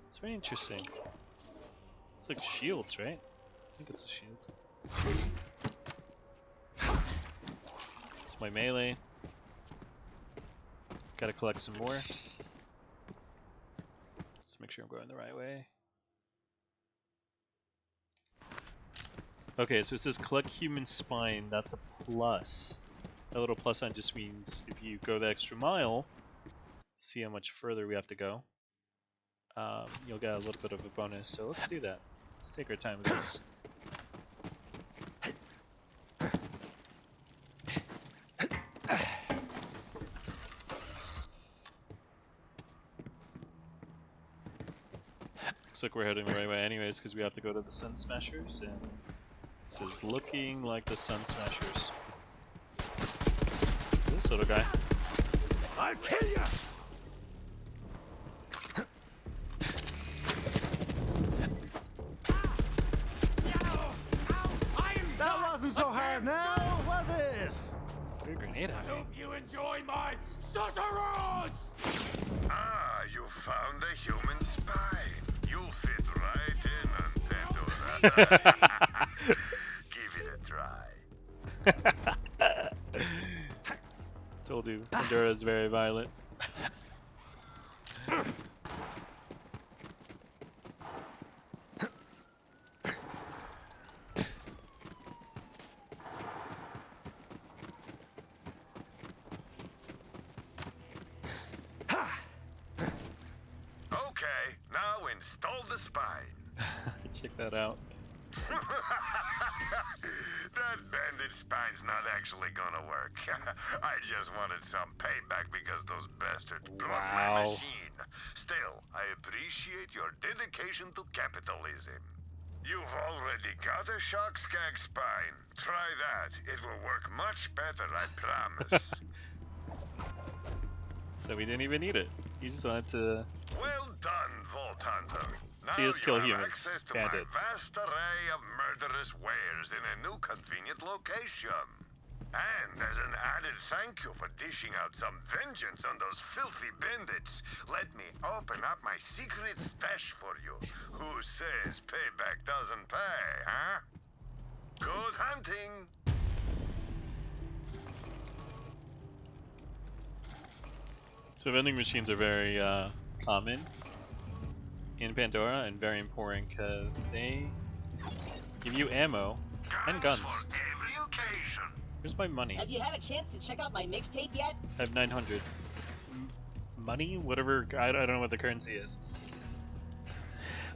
It's very interesting. It's like shields, right? I think it's a shield. It's my melee. Gotta collect some more. Let's make sure I'm going the right way. Okay, so it says collect human spine. That's a plus. That little plus sign just means if you go the extra mile, see how much further we have to go. You'll get a little bit of a bonus. So let's do that. Let's take our time with this. Looks like we're heading the right way anyways, because we have to go to the Sun Smashers, and this is looking like the Sun Smashers. This little guy. I'll kill you! That wasn't so hard now, was it? Threw a grenade at me. Hope you enjoy my sorcerers! Ah, you found a human spine. You'll fit right in on Pandora. Give it a try. Told you, Pandora is very violent. Okay, now install the spine. Check that out. That bandit spine's not actually gonna work. I just wanted some payback because those bastards broke my Wow. machine. Still, I appreciate your dedication to capitalism. You've already got a shock skag spine. Try that. It will work much better, I promise. So we didn't even need it. You just wanted to Well done, Vault Hunter. see Now us kill you have humans, access to bandits. my vast array of murderous wares in a new convenient location. And as an added thank you for dishing out some vengeance on those filthy bandits, let me open up my secret stash for you. Who says payback doesn't pay, huh? Good hunting! So vending machines are very common in Pandora and very important because they give you ammo and guns. For every occasion. Where's my money? Have you had a chance to check out my mixtape yet? I have 900. Money? Whatever, I don't know what the currency is.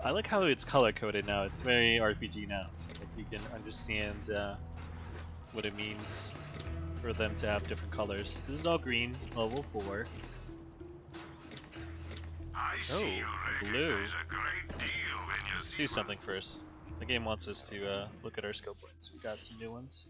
I like how it's color coded now. It's very RPG now. Like you can understand what it means for them to have different colors. This is all green, level 4. I Oh, see you blue. recognize a great deal when you Let's see do something first. The game wants us to look at our scope points. We got some new ones.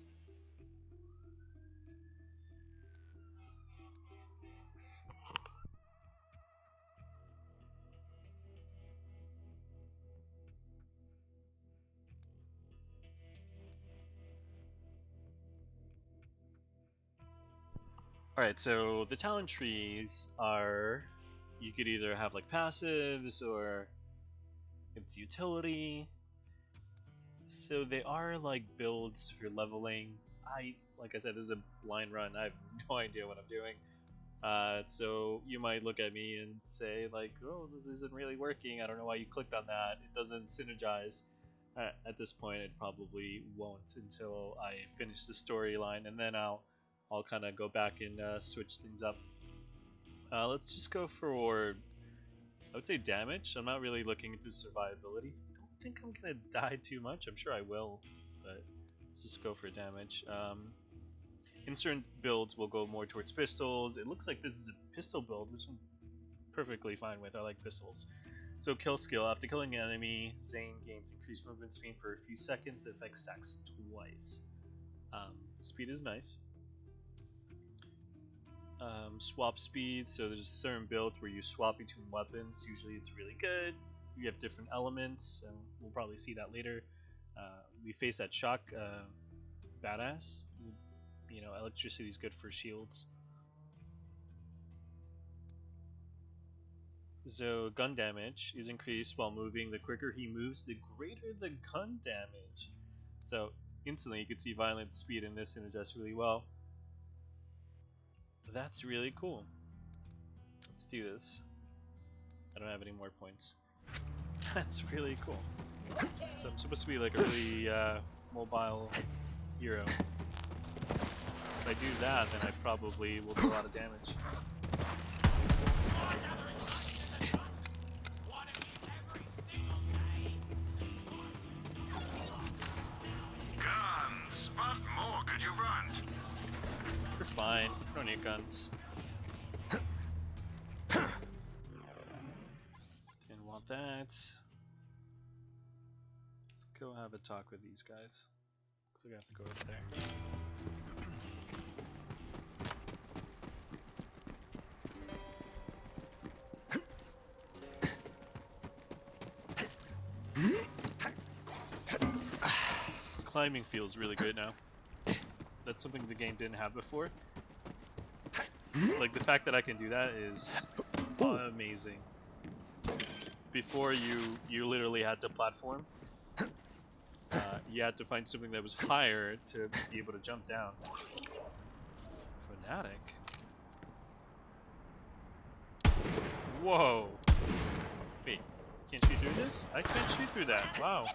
Alright, so the talent trees are, you could either have like passives or it's utility. So they are like builds for leveling. Like I said, this is a blind run. I have no idea what I'm doing. So you might look at me and say like, oh, this isn't really working. I don't know why you clicked on that. It doesn't synergize. At this point, it probably won't until I finish the storyline, and then I'll kind of go back and switch things up. Let's just go for, I would say, damage. I'm not really looking into survivability. I don't think I'm gonna die too much. I'm sure I will, but let's just go for damage. In certain builds, we'll go more towards pistols. It looks like this is a pistol build, which I'm perfectly fine with. I like pistols. So kill skill. After killing an enemy, Zane gains increased movement speed for a few seconds. The effect stacks twice. Speed is nice. Swap speed. So there's certain builds where you swap between weapons. Usually it's really good. You have different elements, and we'll probably see that later. We face that shock. Badass. You know, electricity is good for shields. So gun damage is increased while moving. The quicker he moves, the greater the gun damage. So instantly you can see violent speed in this and adjust really well. That's really cool. Let's do this. I don't have any more points. That's really cool. So I'm supposed to be like a really mobile hero. If I do that, then I probably will do a lot of damage. Guns! What more could you want? We're fine. We don't need guns. Didn't want that. Let's go have a talk with these guys. Looks like I have to go over there. Climbing feels really good now. That's something the game didn't have before. Like, the fact that I can do that is amazing. Before, you literally had to platform. You had to find something that was higher to be able to jump down. Fanatic? Whoa! Wait, can't shoot through this? I can't shoot through that, wow.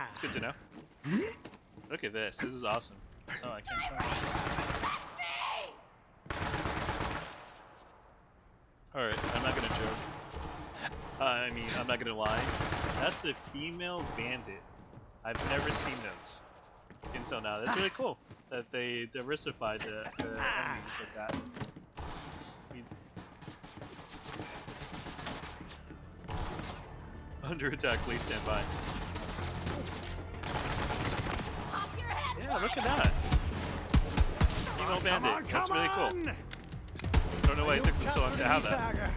It's good to know. Look at this, this is awesome. Oh, I can't Alright, I'm not gonna joke. I mean, I'm not gonna lie. That's a female bandit. I've never seen those until now. That's really cool that they diversified the enemies like that. Under attack, please stand by. Yeah, look at that. Female bandit. That's really cool. I don't know why it took them so long to have that.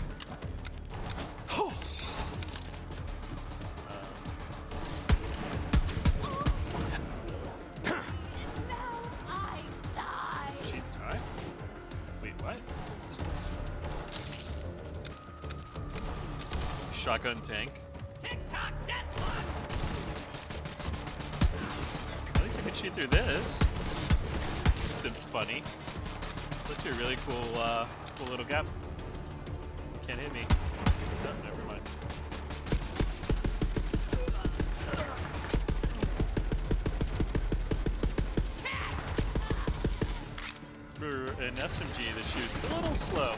She died? Wait, what? Shotgun tank. At least I can shoot through this. Seems funny. That's a really cool, cool little gap. Can't hit me. No, never mind. For an SMG that shoots a little slow.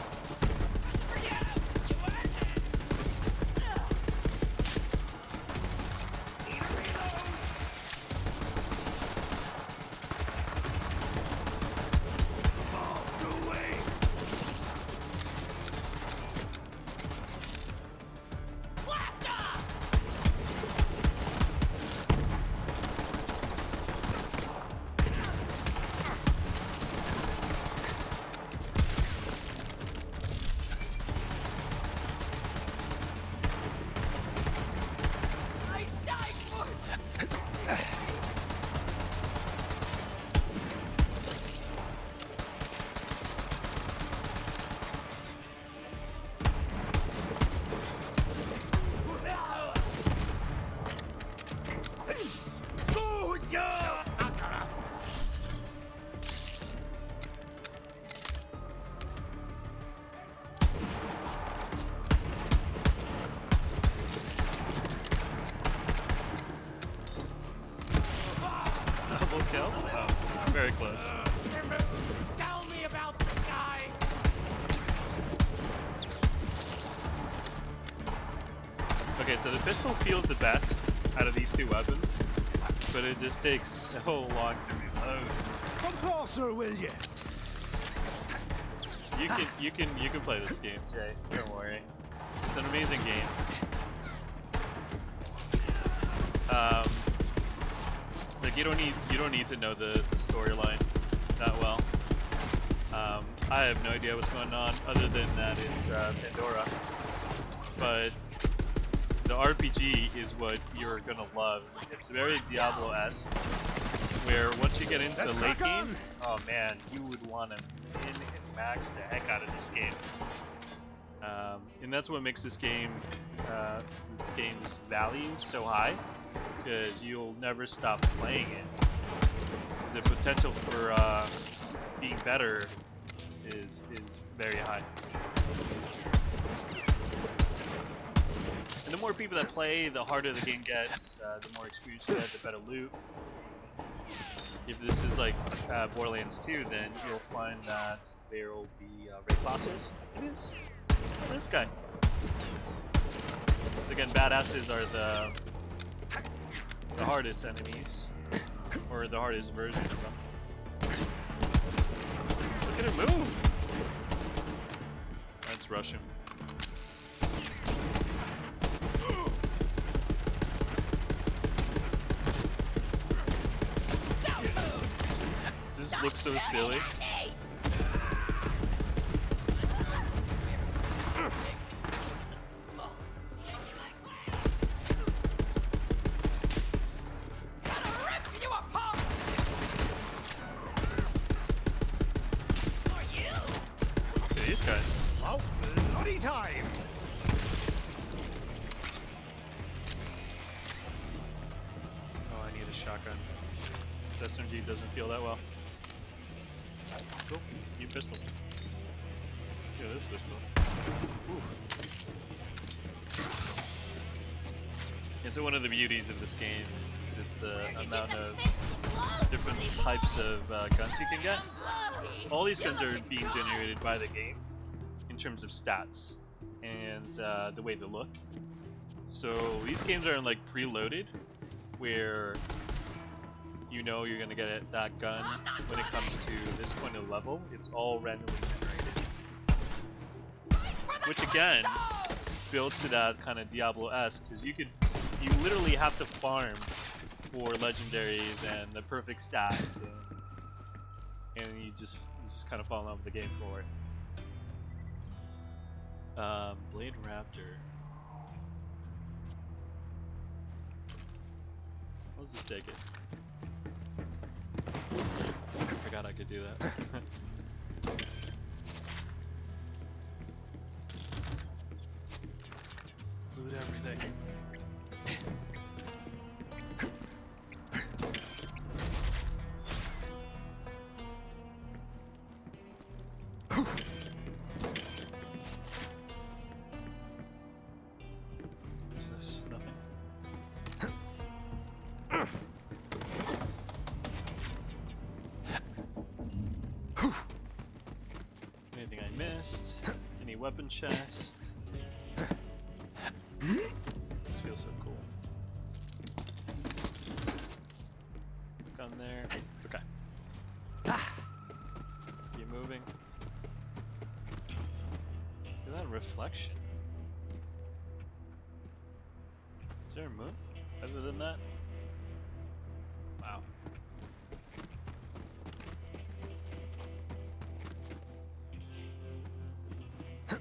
Double kill? Oh, very close. Tell me about this guy! Okay, so the pistol feels the best out of these two weapons, but it just takes so long to reload. Come closer, will you? You can play this game, Jay. Don't worry. It's an amazing game. Like you don't need to know the storyline that well. I have no idea what's going on other than that it's Pandora. But the RPG is what you're gonna love. It's very Diablo-esque, where once you get into the late game, oh man, you would want to min and max the heck out of this game. And that's what makes this game's value so high, because you'll never stop playing it. Because the potential for being better is very high. And the more people that play, the harder the game gets. The more experience you get, the better loot. If this is like Borderlands 2, then you'll find that there will be raid classes. It is. Oh, this guy. So again, badasses are the hardest enemies, or the hardest version of them. Look at him move! Let's rush him. This looks so silly. These guys. Oh, bloody time! Oh, I need a shotgun. This SMG doesn't feel that well. Cool. New pistol. Look at this pistol. Ooh. And so one of the beauties of this game is just the amount of different types of guns you can get. All these guns are being generated by the game in terms of stats and the way they look. So these games are like preloaded, where you know you're gonna get that gun when it comes to this point of level. It's all randomly generated, which again builds to that kind of Diablo-esque, because you literally have to farm for legendaries and the perfect stats, and you just kind of fall in love with the game for it. Blade Raptor. Let's just take it. Forgot I could do that. Loot everything. What's this? Nothing. Anything I missed? Any weapon chest? This feels so cool. This gun there. Okay. Let's keep moving. Look at that reflection. Is there a moon other than that? Wow. Okay,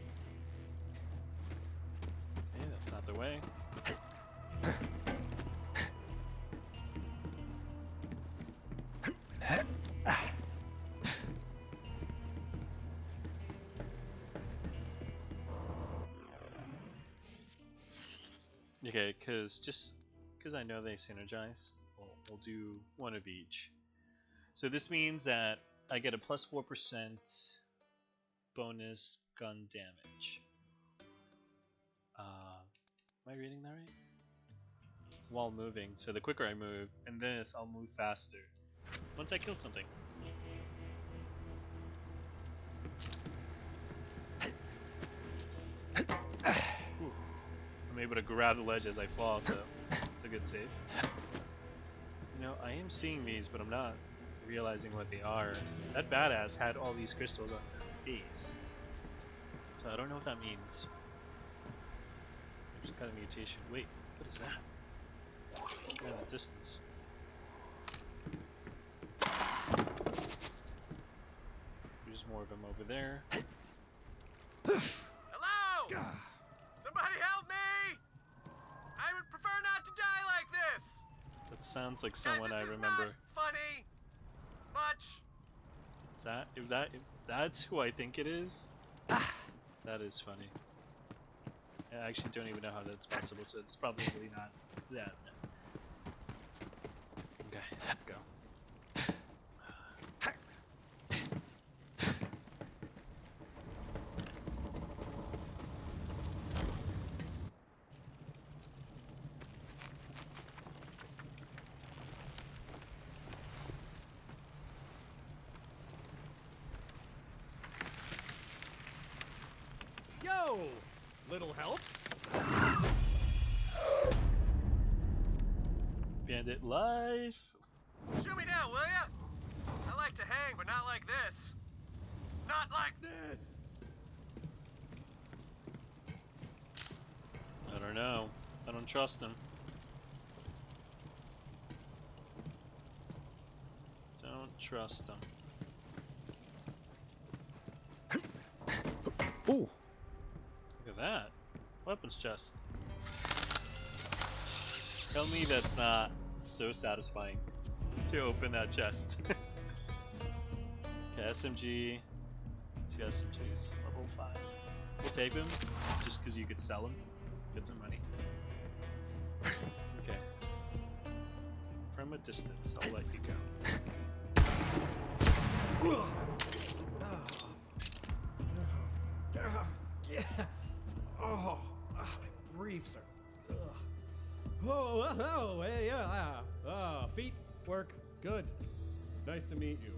that's not the way. Okay, because I know they synergize, we'll do one of each. So this means that I get a plus 4% bonus gun damage. Am I reading that right? While moving, so the quicker I move, and this, I'll move faster once I kill something. Ooh. I'm able to grab the ledge as I fall, so it's a good save. You know, I am seeing these, but I'm not realizing what they are. That badass had all these crystals on her face, so I don't know what that means. There's some kind of mutation. Wait, what is that? Look at the distance. There's more of them over there. Hello! Somebody help me! I would prefer not to die like this! That sounds like Guys, someone this I is remember. not funny. Much. Is that if that's who I think it is? That is funny. I actually don't even know how that's possible, so it's probably not that. Okay, let's go. help? Bandit life. Shoot me down, will ya? I like to hang, but not like this. Not like this! I don't know. I don't trust him. Don't trust him. Ooh. Look at that. Weapons chest. Tell me that's not so satisfying to open that chest. Okay, SMG. 2 SMGs. Level 5. We'll take them just because you could sell them. Get some money. Okay. From a distance, I'll let you go. Oh, my briefs are. Ugh. Oh, hey, yeah. Feet work good. Nice to meet you.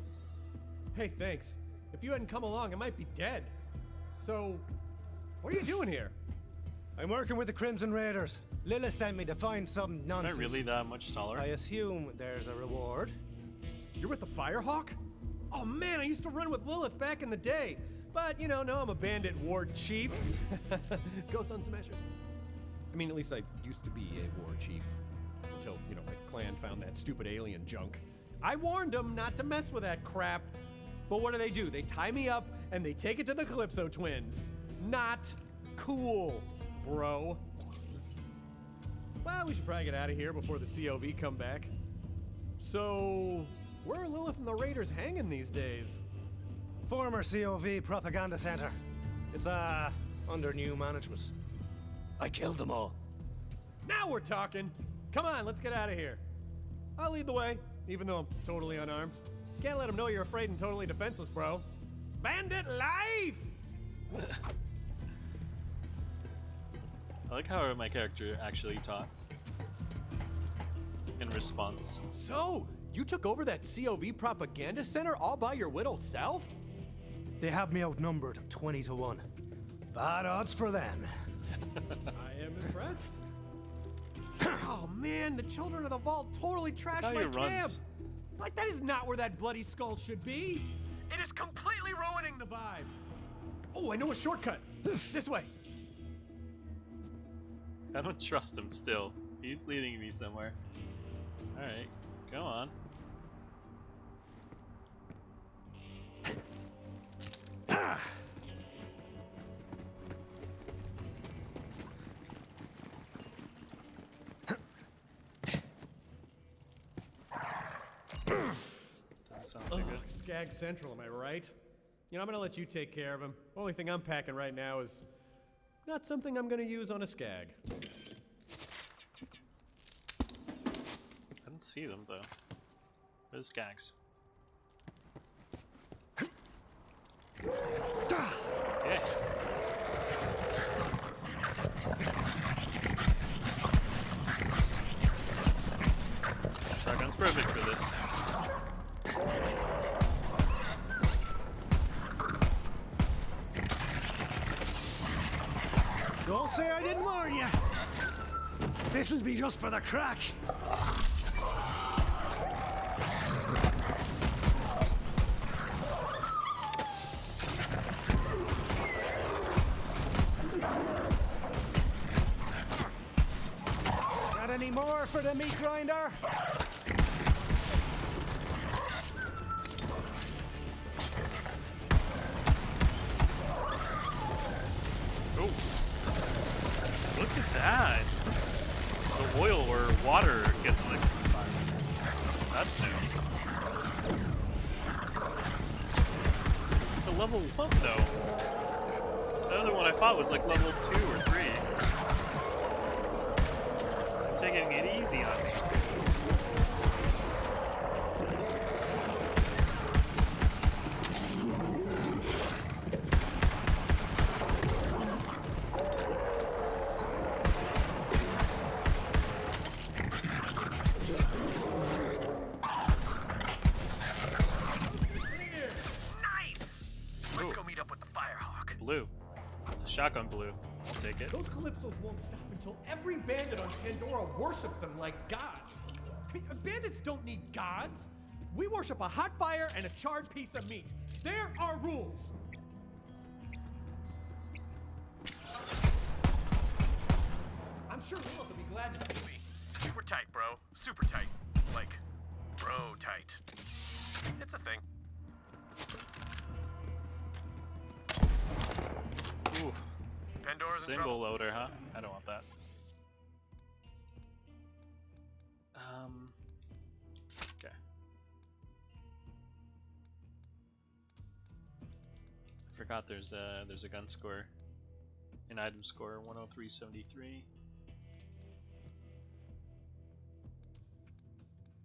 Hey, thanks. If you hadn't come along, I might be dead. So, what are you doing here? I'm working with the Crimson Raiders. Lilith sent me to find some Am I nonsense. really that much taller? I assume there's a reward. You're with the Firehawk? Oh man, I used to run with Lilith back in the day. But, now I'm a bandit ward chief. Go Sun Smashers. I mean, at least I used to be a war chief. Until, my clan found that stupid alien junk. I warned them not to mess with that crap. But what do? They tie me up and they take it to the Calypso twins. Not cool, bro. Well, we should probably get out of here before the COV come back. So, where are Lilith and the Raiders hanging these days? Former COV propaganda center. It's under new management. I killed them all. Now we're talking. Come on, let's get out of here. I'll lead the way, even though I'm totally unarmed. Can't let them know you're afraid and totally defenseless, bro. Bandit life! I like how my character actually talks in response. So, you took over that COV propaganda center all by your little self? They have me outnumbered 20 to 1. Bad odds for them. I am impressed. Oh man, the children of the vault totally trashed How my he runs. camp. Like, that is not where that bloody skull should be. It is completely ruining the vibe. Oh, I know a shortcut. This way. I don't trust him still. He's leading me somewhere. Alright, go on. Doesn't sound too good. Skag Central, am I right? I'm gonna let you take care of him. Only thing I'm packing right now is not something I'm gonna use on a skag. I didn't see them though. Where are the skags? Okay. Shotgun's perfect for this. Don't say I didn't warn you. This'll be just for the crack. Got any more for the meat grinder? Oh, look at that! The oil or water gets electrified. That's new. It's a level 1 though. The other one I fought was like level 2 or 3. They're taking it easy on me. Nice! Let's go meet up with the Firehawk. Blue. It's a shotgun blue. I'll take it. Those Calypsos won't stop until every bandit on Pandora worships them like gods. I mean, bandits don't need gods. We worship a hot fire and a charred piece of meat. There are rules. I'm sure Lilith will be glad to see me. Super tight, bro. Super tight. Like, bro tight. It's a thing. Ooh, Pandora's in single trouble. loader, huh? I don't want that. Okay. I forgot there's a gun score, an item score 103.73.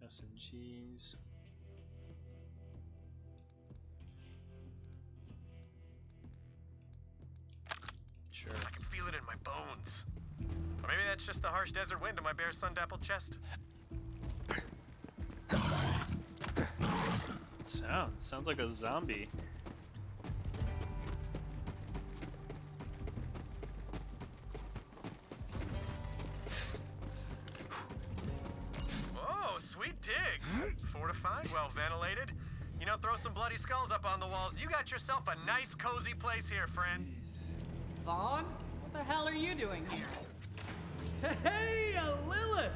SMGs. Sure. I can feel it in my bones. Or maybe that's just the harsh desert wind in my bare sun-dappled chest. Sounds like a zombie. Oh, sweet digs. Fortified, well ventilated. You know, throw some bloody skulls up on the walls. You got yourself a nice, cozy place here, friend. Vaughn? What the hell are you doing here? Hey, Lilith!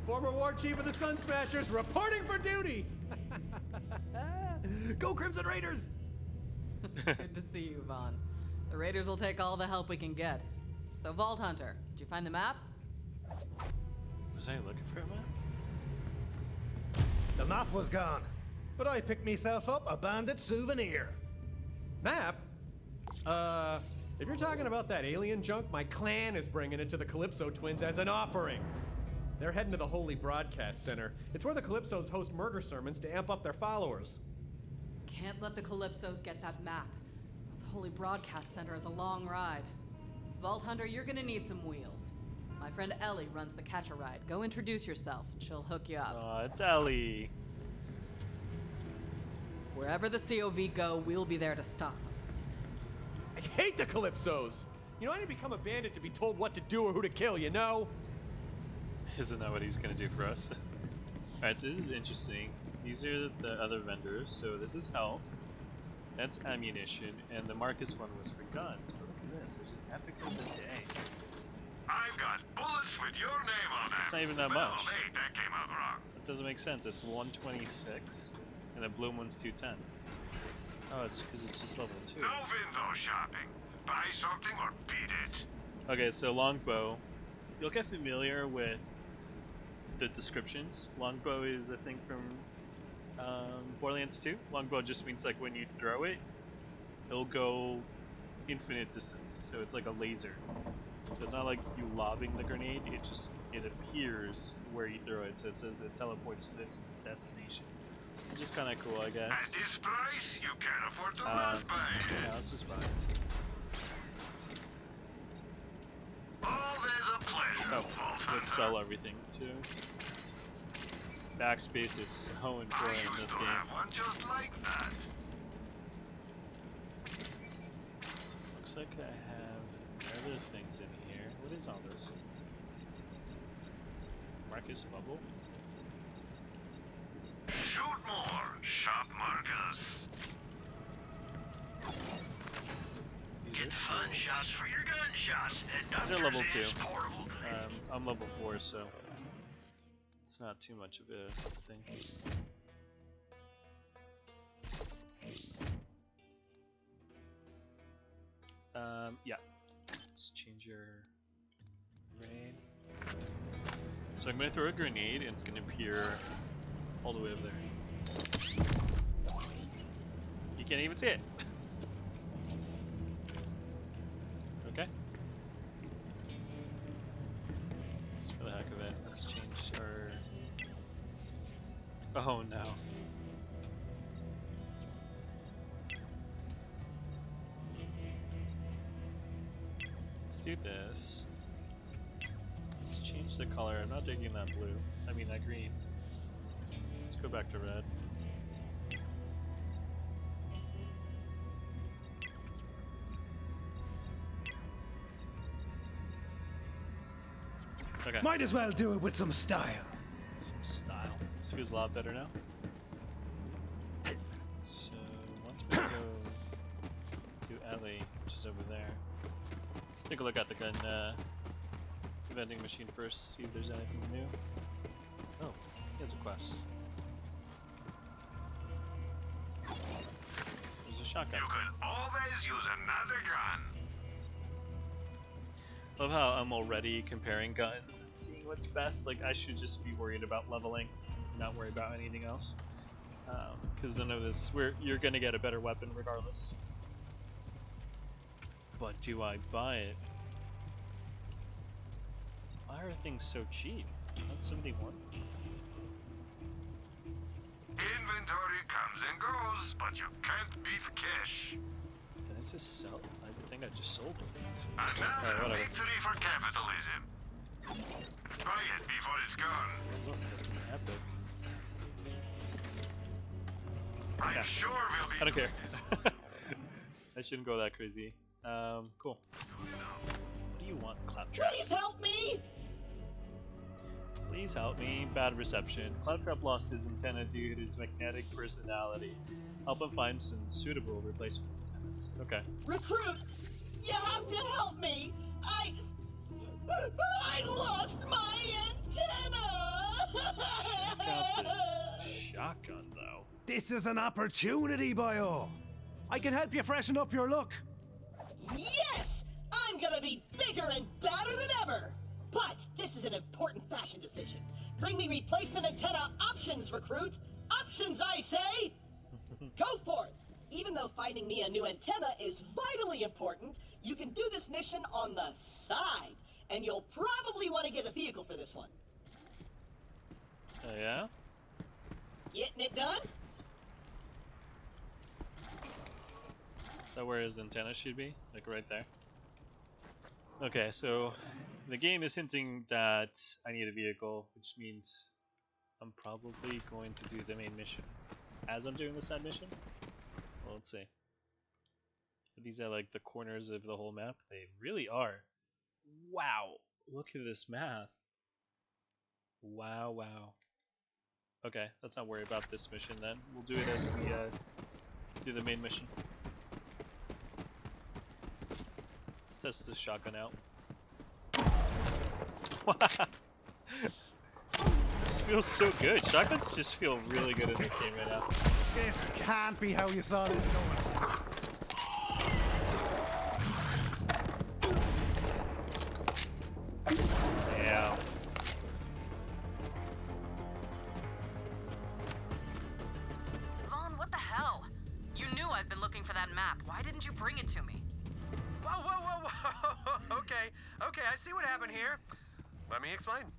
Former War Chief of the Sun Smashers reporting for duty! Go Crimson Raiders! Good to see you, Vaughn. The Raiders will take all the help we can get. So, Vault Hunter, did you find the map? Was I looking for a map? The map was gone, but I picked myself up a bandit souvenir. Map? If you're talking about that alien junk, my clan is bringing it to the Calypso twins as an offering. They're heading to the Holy Broadcast Center. It's where the Calypsos host murder sermons to amp up their followers. Can't let the Calypsos get that map. The Holy Broadcast Center is a long ride. Vault Hunter, you're gonna need some wheels. My friend Ellie runs the catch-a-ride. Go introduce yourself, and she'll hook you up. Oh, it's Ellie. Wherever the COV go, we'll be there to stop them. I hate the Calypsos! You know, I didn't become a bandit to be told what to do or who to kill, you know? Isn't that what he's gonna do for us? Alright, so this is interesting. These are the other vendors, so this is health. That's ammunition, and the Marcus one was for guns. But look at this, there's an epic of the day. I've got bullets with your name on them. It's not even that Well, much. hey, that came out wrong. That doesn't make sense. It's 126, and the blue one's 210. Oh, it's because it's just level 2. No window shopping. Buy something or beat it. Okay, so longbow. You'll get familiar with the descriptions. Longbow is a thing from Borderlands 2. Longbow just means like when you throw it, it'll go infinite distance. So it's like a laser. So it's not like you lobbing the grenade, it appears where you throw it. So it says it teleports to its destination. Which is kind of cool, I At guess. this price, you can't afford to run by it. Yeah, let's just buy it. Always a pleasure, Oh, Vault let's Hunter. sell everything too. Backspace is so I important in used this to game. have one just like that. Looks like I have other things in here. What is all this? Marcus Bubble? Shoot more, shop Marcus. These Get are fun shields. shots for your gunshots at They're Dr. level Z's 2. portable clinic. I'm level 4, so it's not too much of a thing. Yeah. Let's change your grenade. So I'm gonna throw a grenade and it's gonna appear all the way over there. You can't even see it. Okay. Just for the heck of it, let's change our... Oh no. Let's do this. Let's change the color. I'm not taking that blue. I mean that green. Let's go back to red. Okay. Might as well do it with some style. Some style. This feels a lot better now. So once we go to Ellie, which is over there, let's take a look at the gun vending machine first. See if there's anything new. Oh, he has a quest. There's a shotgun. You can always use another gun. Love how I'm already comparing guns and seeing what's best. Like, I should just be worried about leveling, not worry about anything else. Because none of this, you're gonna get a better weapon regardless. But do I buy it? Why are things so cheap? 171. Inventory comes and goes, but you can't beat cash. Did I just sell? I think I just sold it. Another whatever. victory for capitalism. Buy it before it's gone. Look, that's an epic. I'm Yeah. sure we'll be. I don't care. I shouldn't go that crazy. Cool. What do you want, Claptrap? Please help me! Please help me. Bad reception. Claptrap lost his antenna due to his magnetic personality. Help him find some suitable replacement antennas. Okay. Recruit, you have to help me! I lost my antenna! Check out this shotgun, though. This is an opportunity, boyo. I can help you freshen up your look. Yes! I'm gonna be bigger and badder than ever! But this is an important fashion decision. Bring me replacement antenna options, recruit! Options, I say! Go for it! Even though finding me a new antenna is vitally important, you can do this mission on the side. And you'll probably want to get a vehicle for this one. Oh, yeah? Getting it done? Is that where his antenna should be? Like right there? Okay, so the game is hinting that I need a vehicle, which means I'm probably going to do the main mission. As I'm doing the side mission? Well, let's see. These are like the corners of the whole map. They really are. Wow! Look at this map. Wow, wow. Okay, let's not worry about this mission then. We'll do it as we do the main mission. Let's test this shotgun out. This feels so good. Shotguns just feel really good in this game right now. This can't be how you saw this going. Yeah. Vaughn, what the hell? You knew I've been looking for that map. Why didn't you bring it to me? Whoa, whoa, whoa, whoa! Okay, I see what happened here. Let me explain.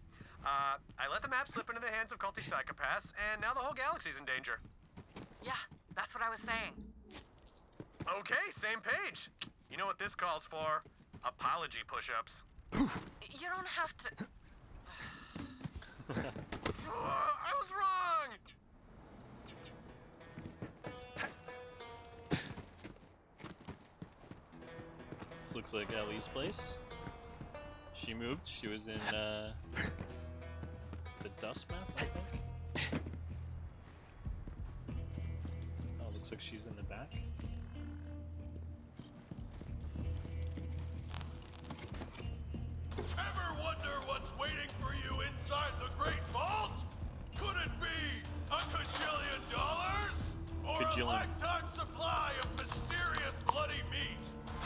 I let the map slip into the hands of culty psychopaths, and now the whole galaxy's in danger. Yeah, that's what I was saying. Okay, same page. You know what this calls for? Apology push-ups. You don't have to... I was wrong! This looks like Ellie's place. She moved. She was in the dust map, I think. Oh, looks like she's in the back. Ever wonder what's waiting for you inside the Great Vault? Could it be a cajillion dollars? Or Cajillion. a lifetime supply of mysterious bloody meat?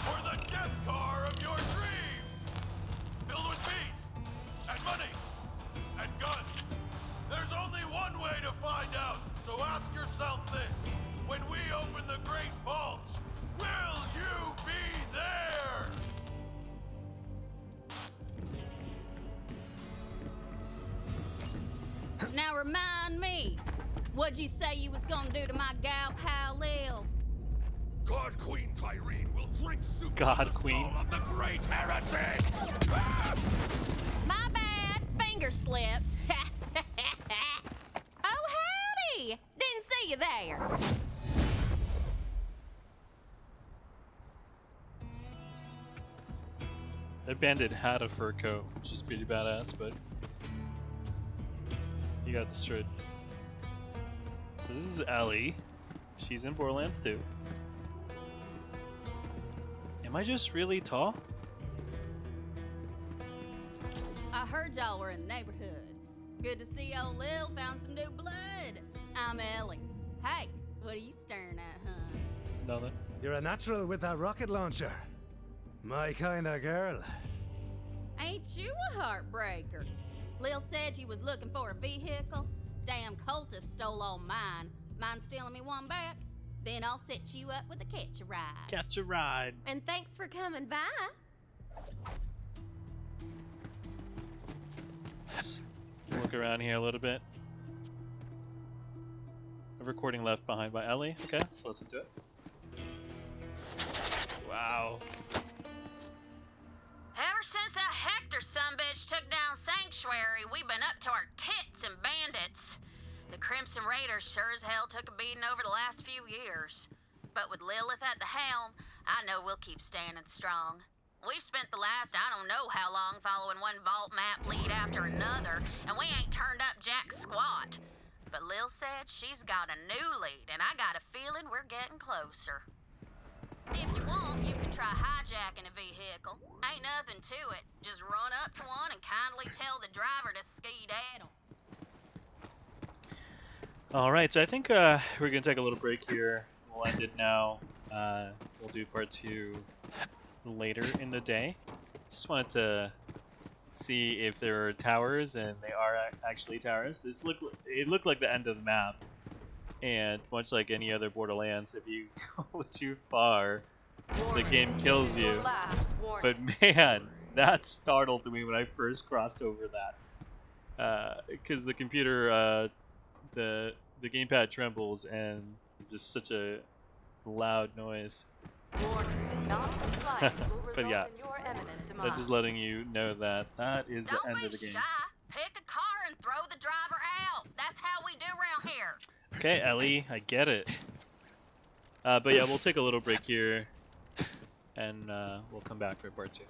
Or the death car of your dreams? Filled with meat, and money, and guns. There's only one way to find out, so ask yourself this. When we open the Great Vault, will you be there? Now remind me, what'd you say you was gonna do to my gal pal Lil? God Queen Tyrene will drink soup God from the Queen. skull of the great heretic! My bad, finger slipped. Oh, howdy! Didn't see you there. That bandit had a fur coat, which is pretty badass, but he got destroyed. So this is Ellie. She's in Borderlands 2. Am I just really tall? I heard y'all were in the neighborhood. Good to see old Lil found some new blood. I'm Ellie. Hey, what are you staring at, huh? Nothing. You're a natural with that rocket launcher. My kind of girl. Ain't you a heartbreaker? Lil said you was looking for a vehicle. Damn cultist stole all mine. Mind stealing me one back? Then I'll set you up with a catch a ride. Catch a ride. And thanks for coming by. Just look around here a little bit. A recording left behind by Ellie. Okay, let's listen to it. Wow. Ever since that Hector sumbitch took down Sanctuary, we've been up to our tits in bandits. The Crimson Raiders sure as hell took a beating over the last few years. But with Lilith at the helm, I know we'll keep standing strong. We've spent the last I don't know how long following one vault map lead after another, and we ain't turned up jack squat. But Lil said she's got a new lead, and I got a feeling we're getting closer. If you want, you can try hijacking a vehicle. Ain't nothing to it. Just run up to one and kindly tell the driver to skedaddle. Alright, so I think we're going to take a little break here. We'll end it now. We'll do part 2 later in the day. Just wanted to see if there are towers, and they are actually towers. It looked like the end of the map. And much like any other Borderlands, if you go too far, the game kills you. But man, that startled me when I first crossed over that. Because the computer, the gamepad trembles, and it's just such a loud noise. But yeah, that's just letting you know that that is the end of the game. Don't be shy. Pick a car and throw the driver out. That's how we do around here. Okay, Ellie, I get it. But yeah, we'll take a little break here, and we'll come back for part 2.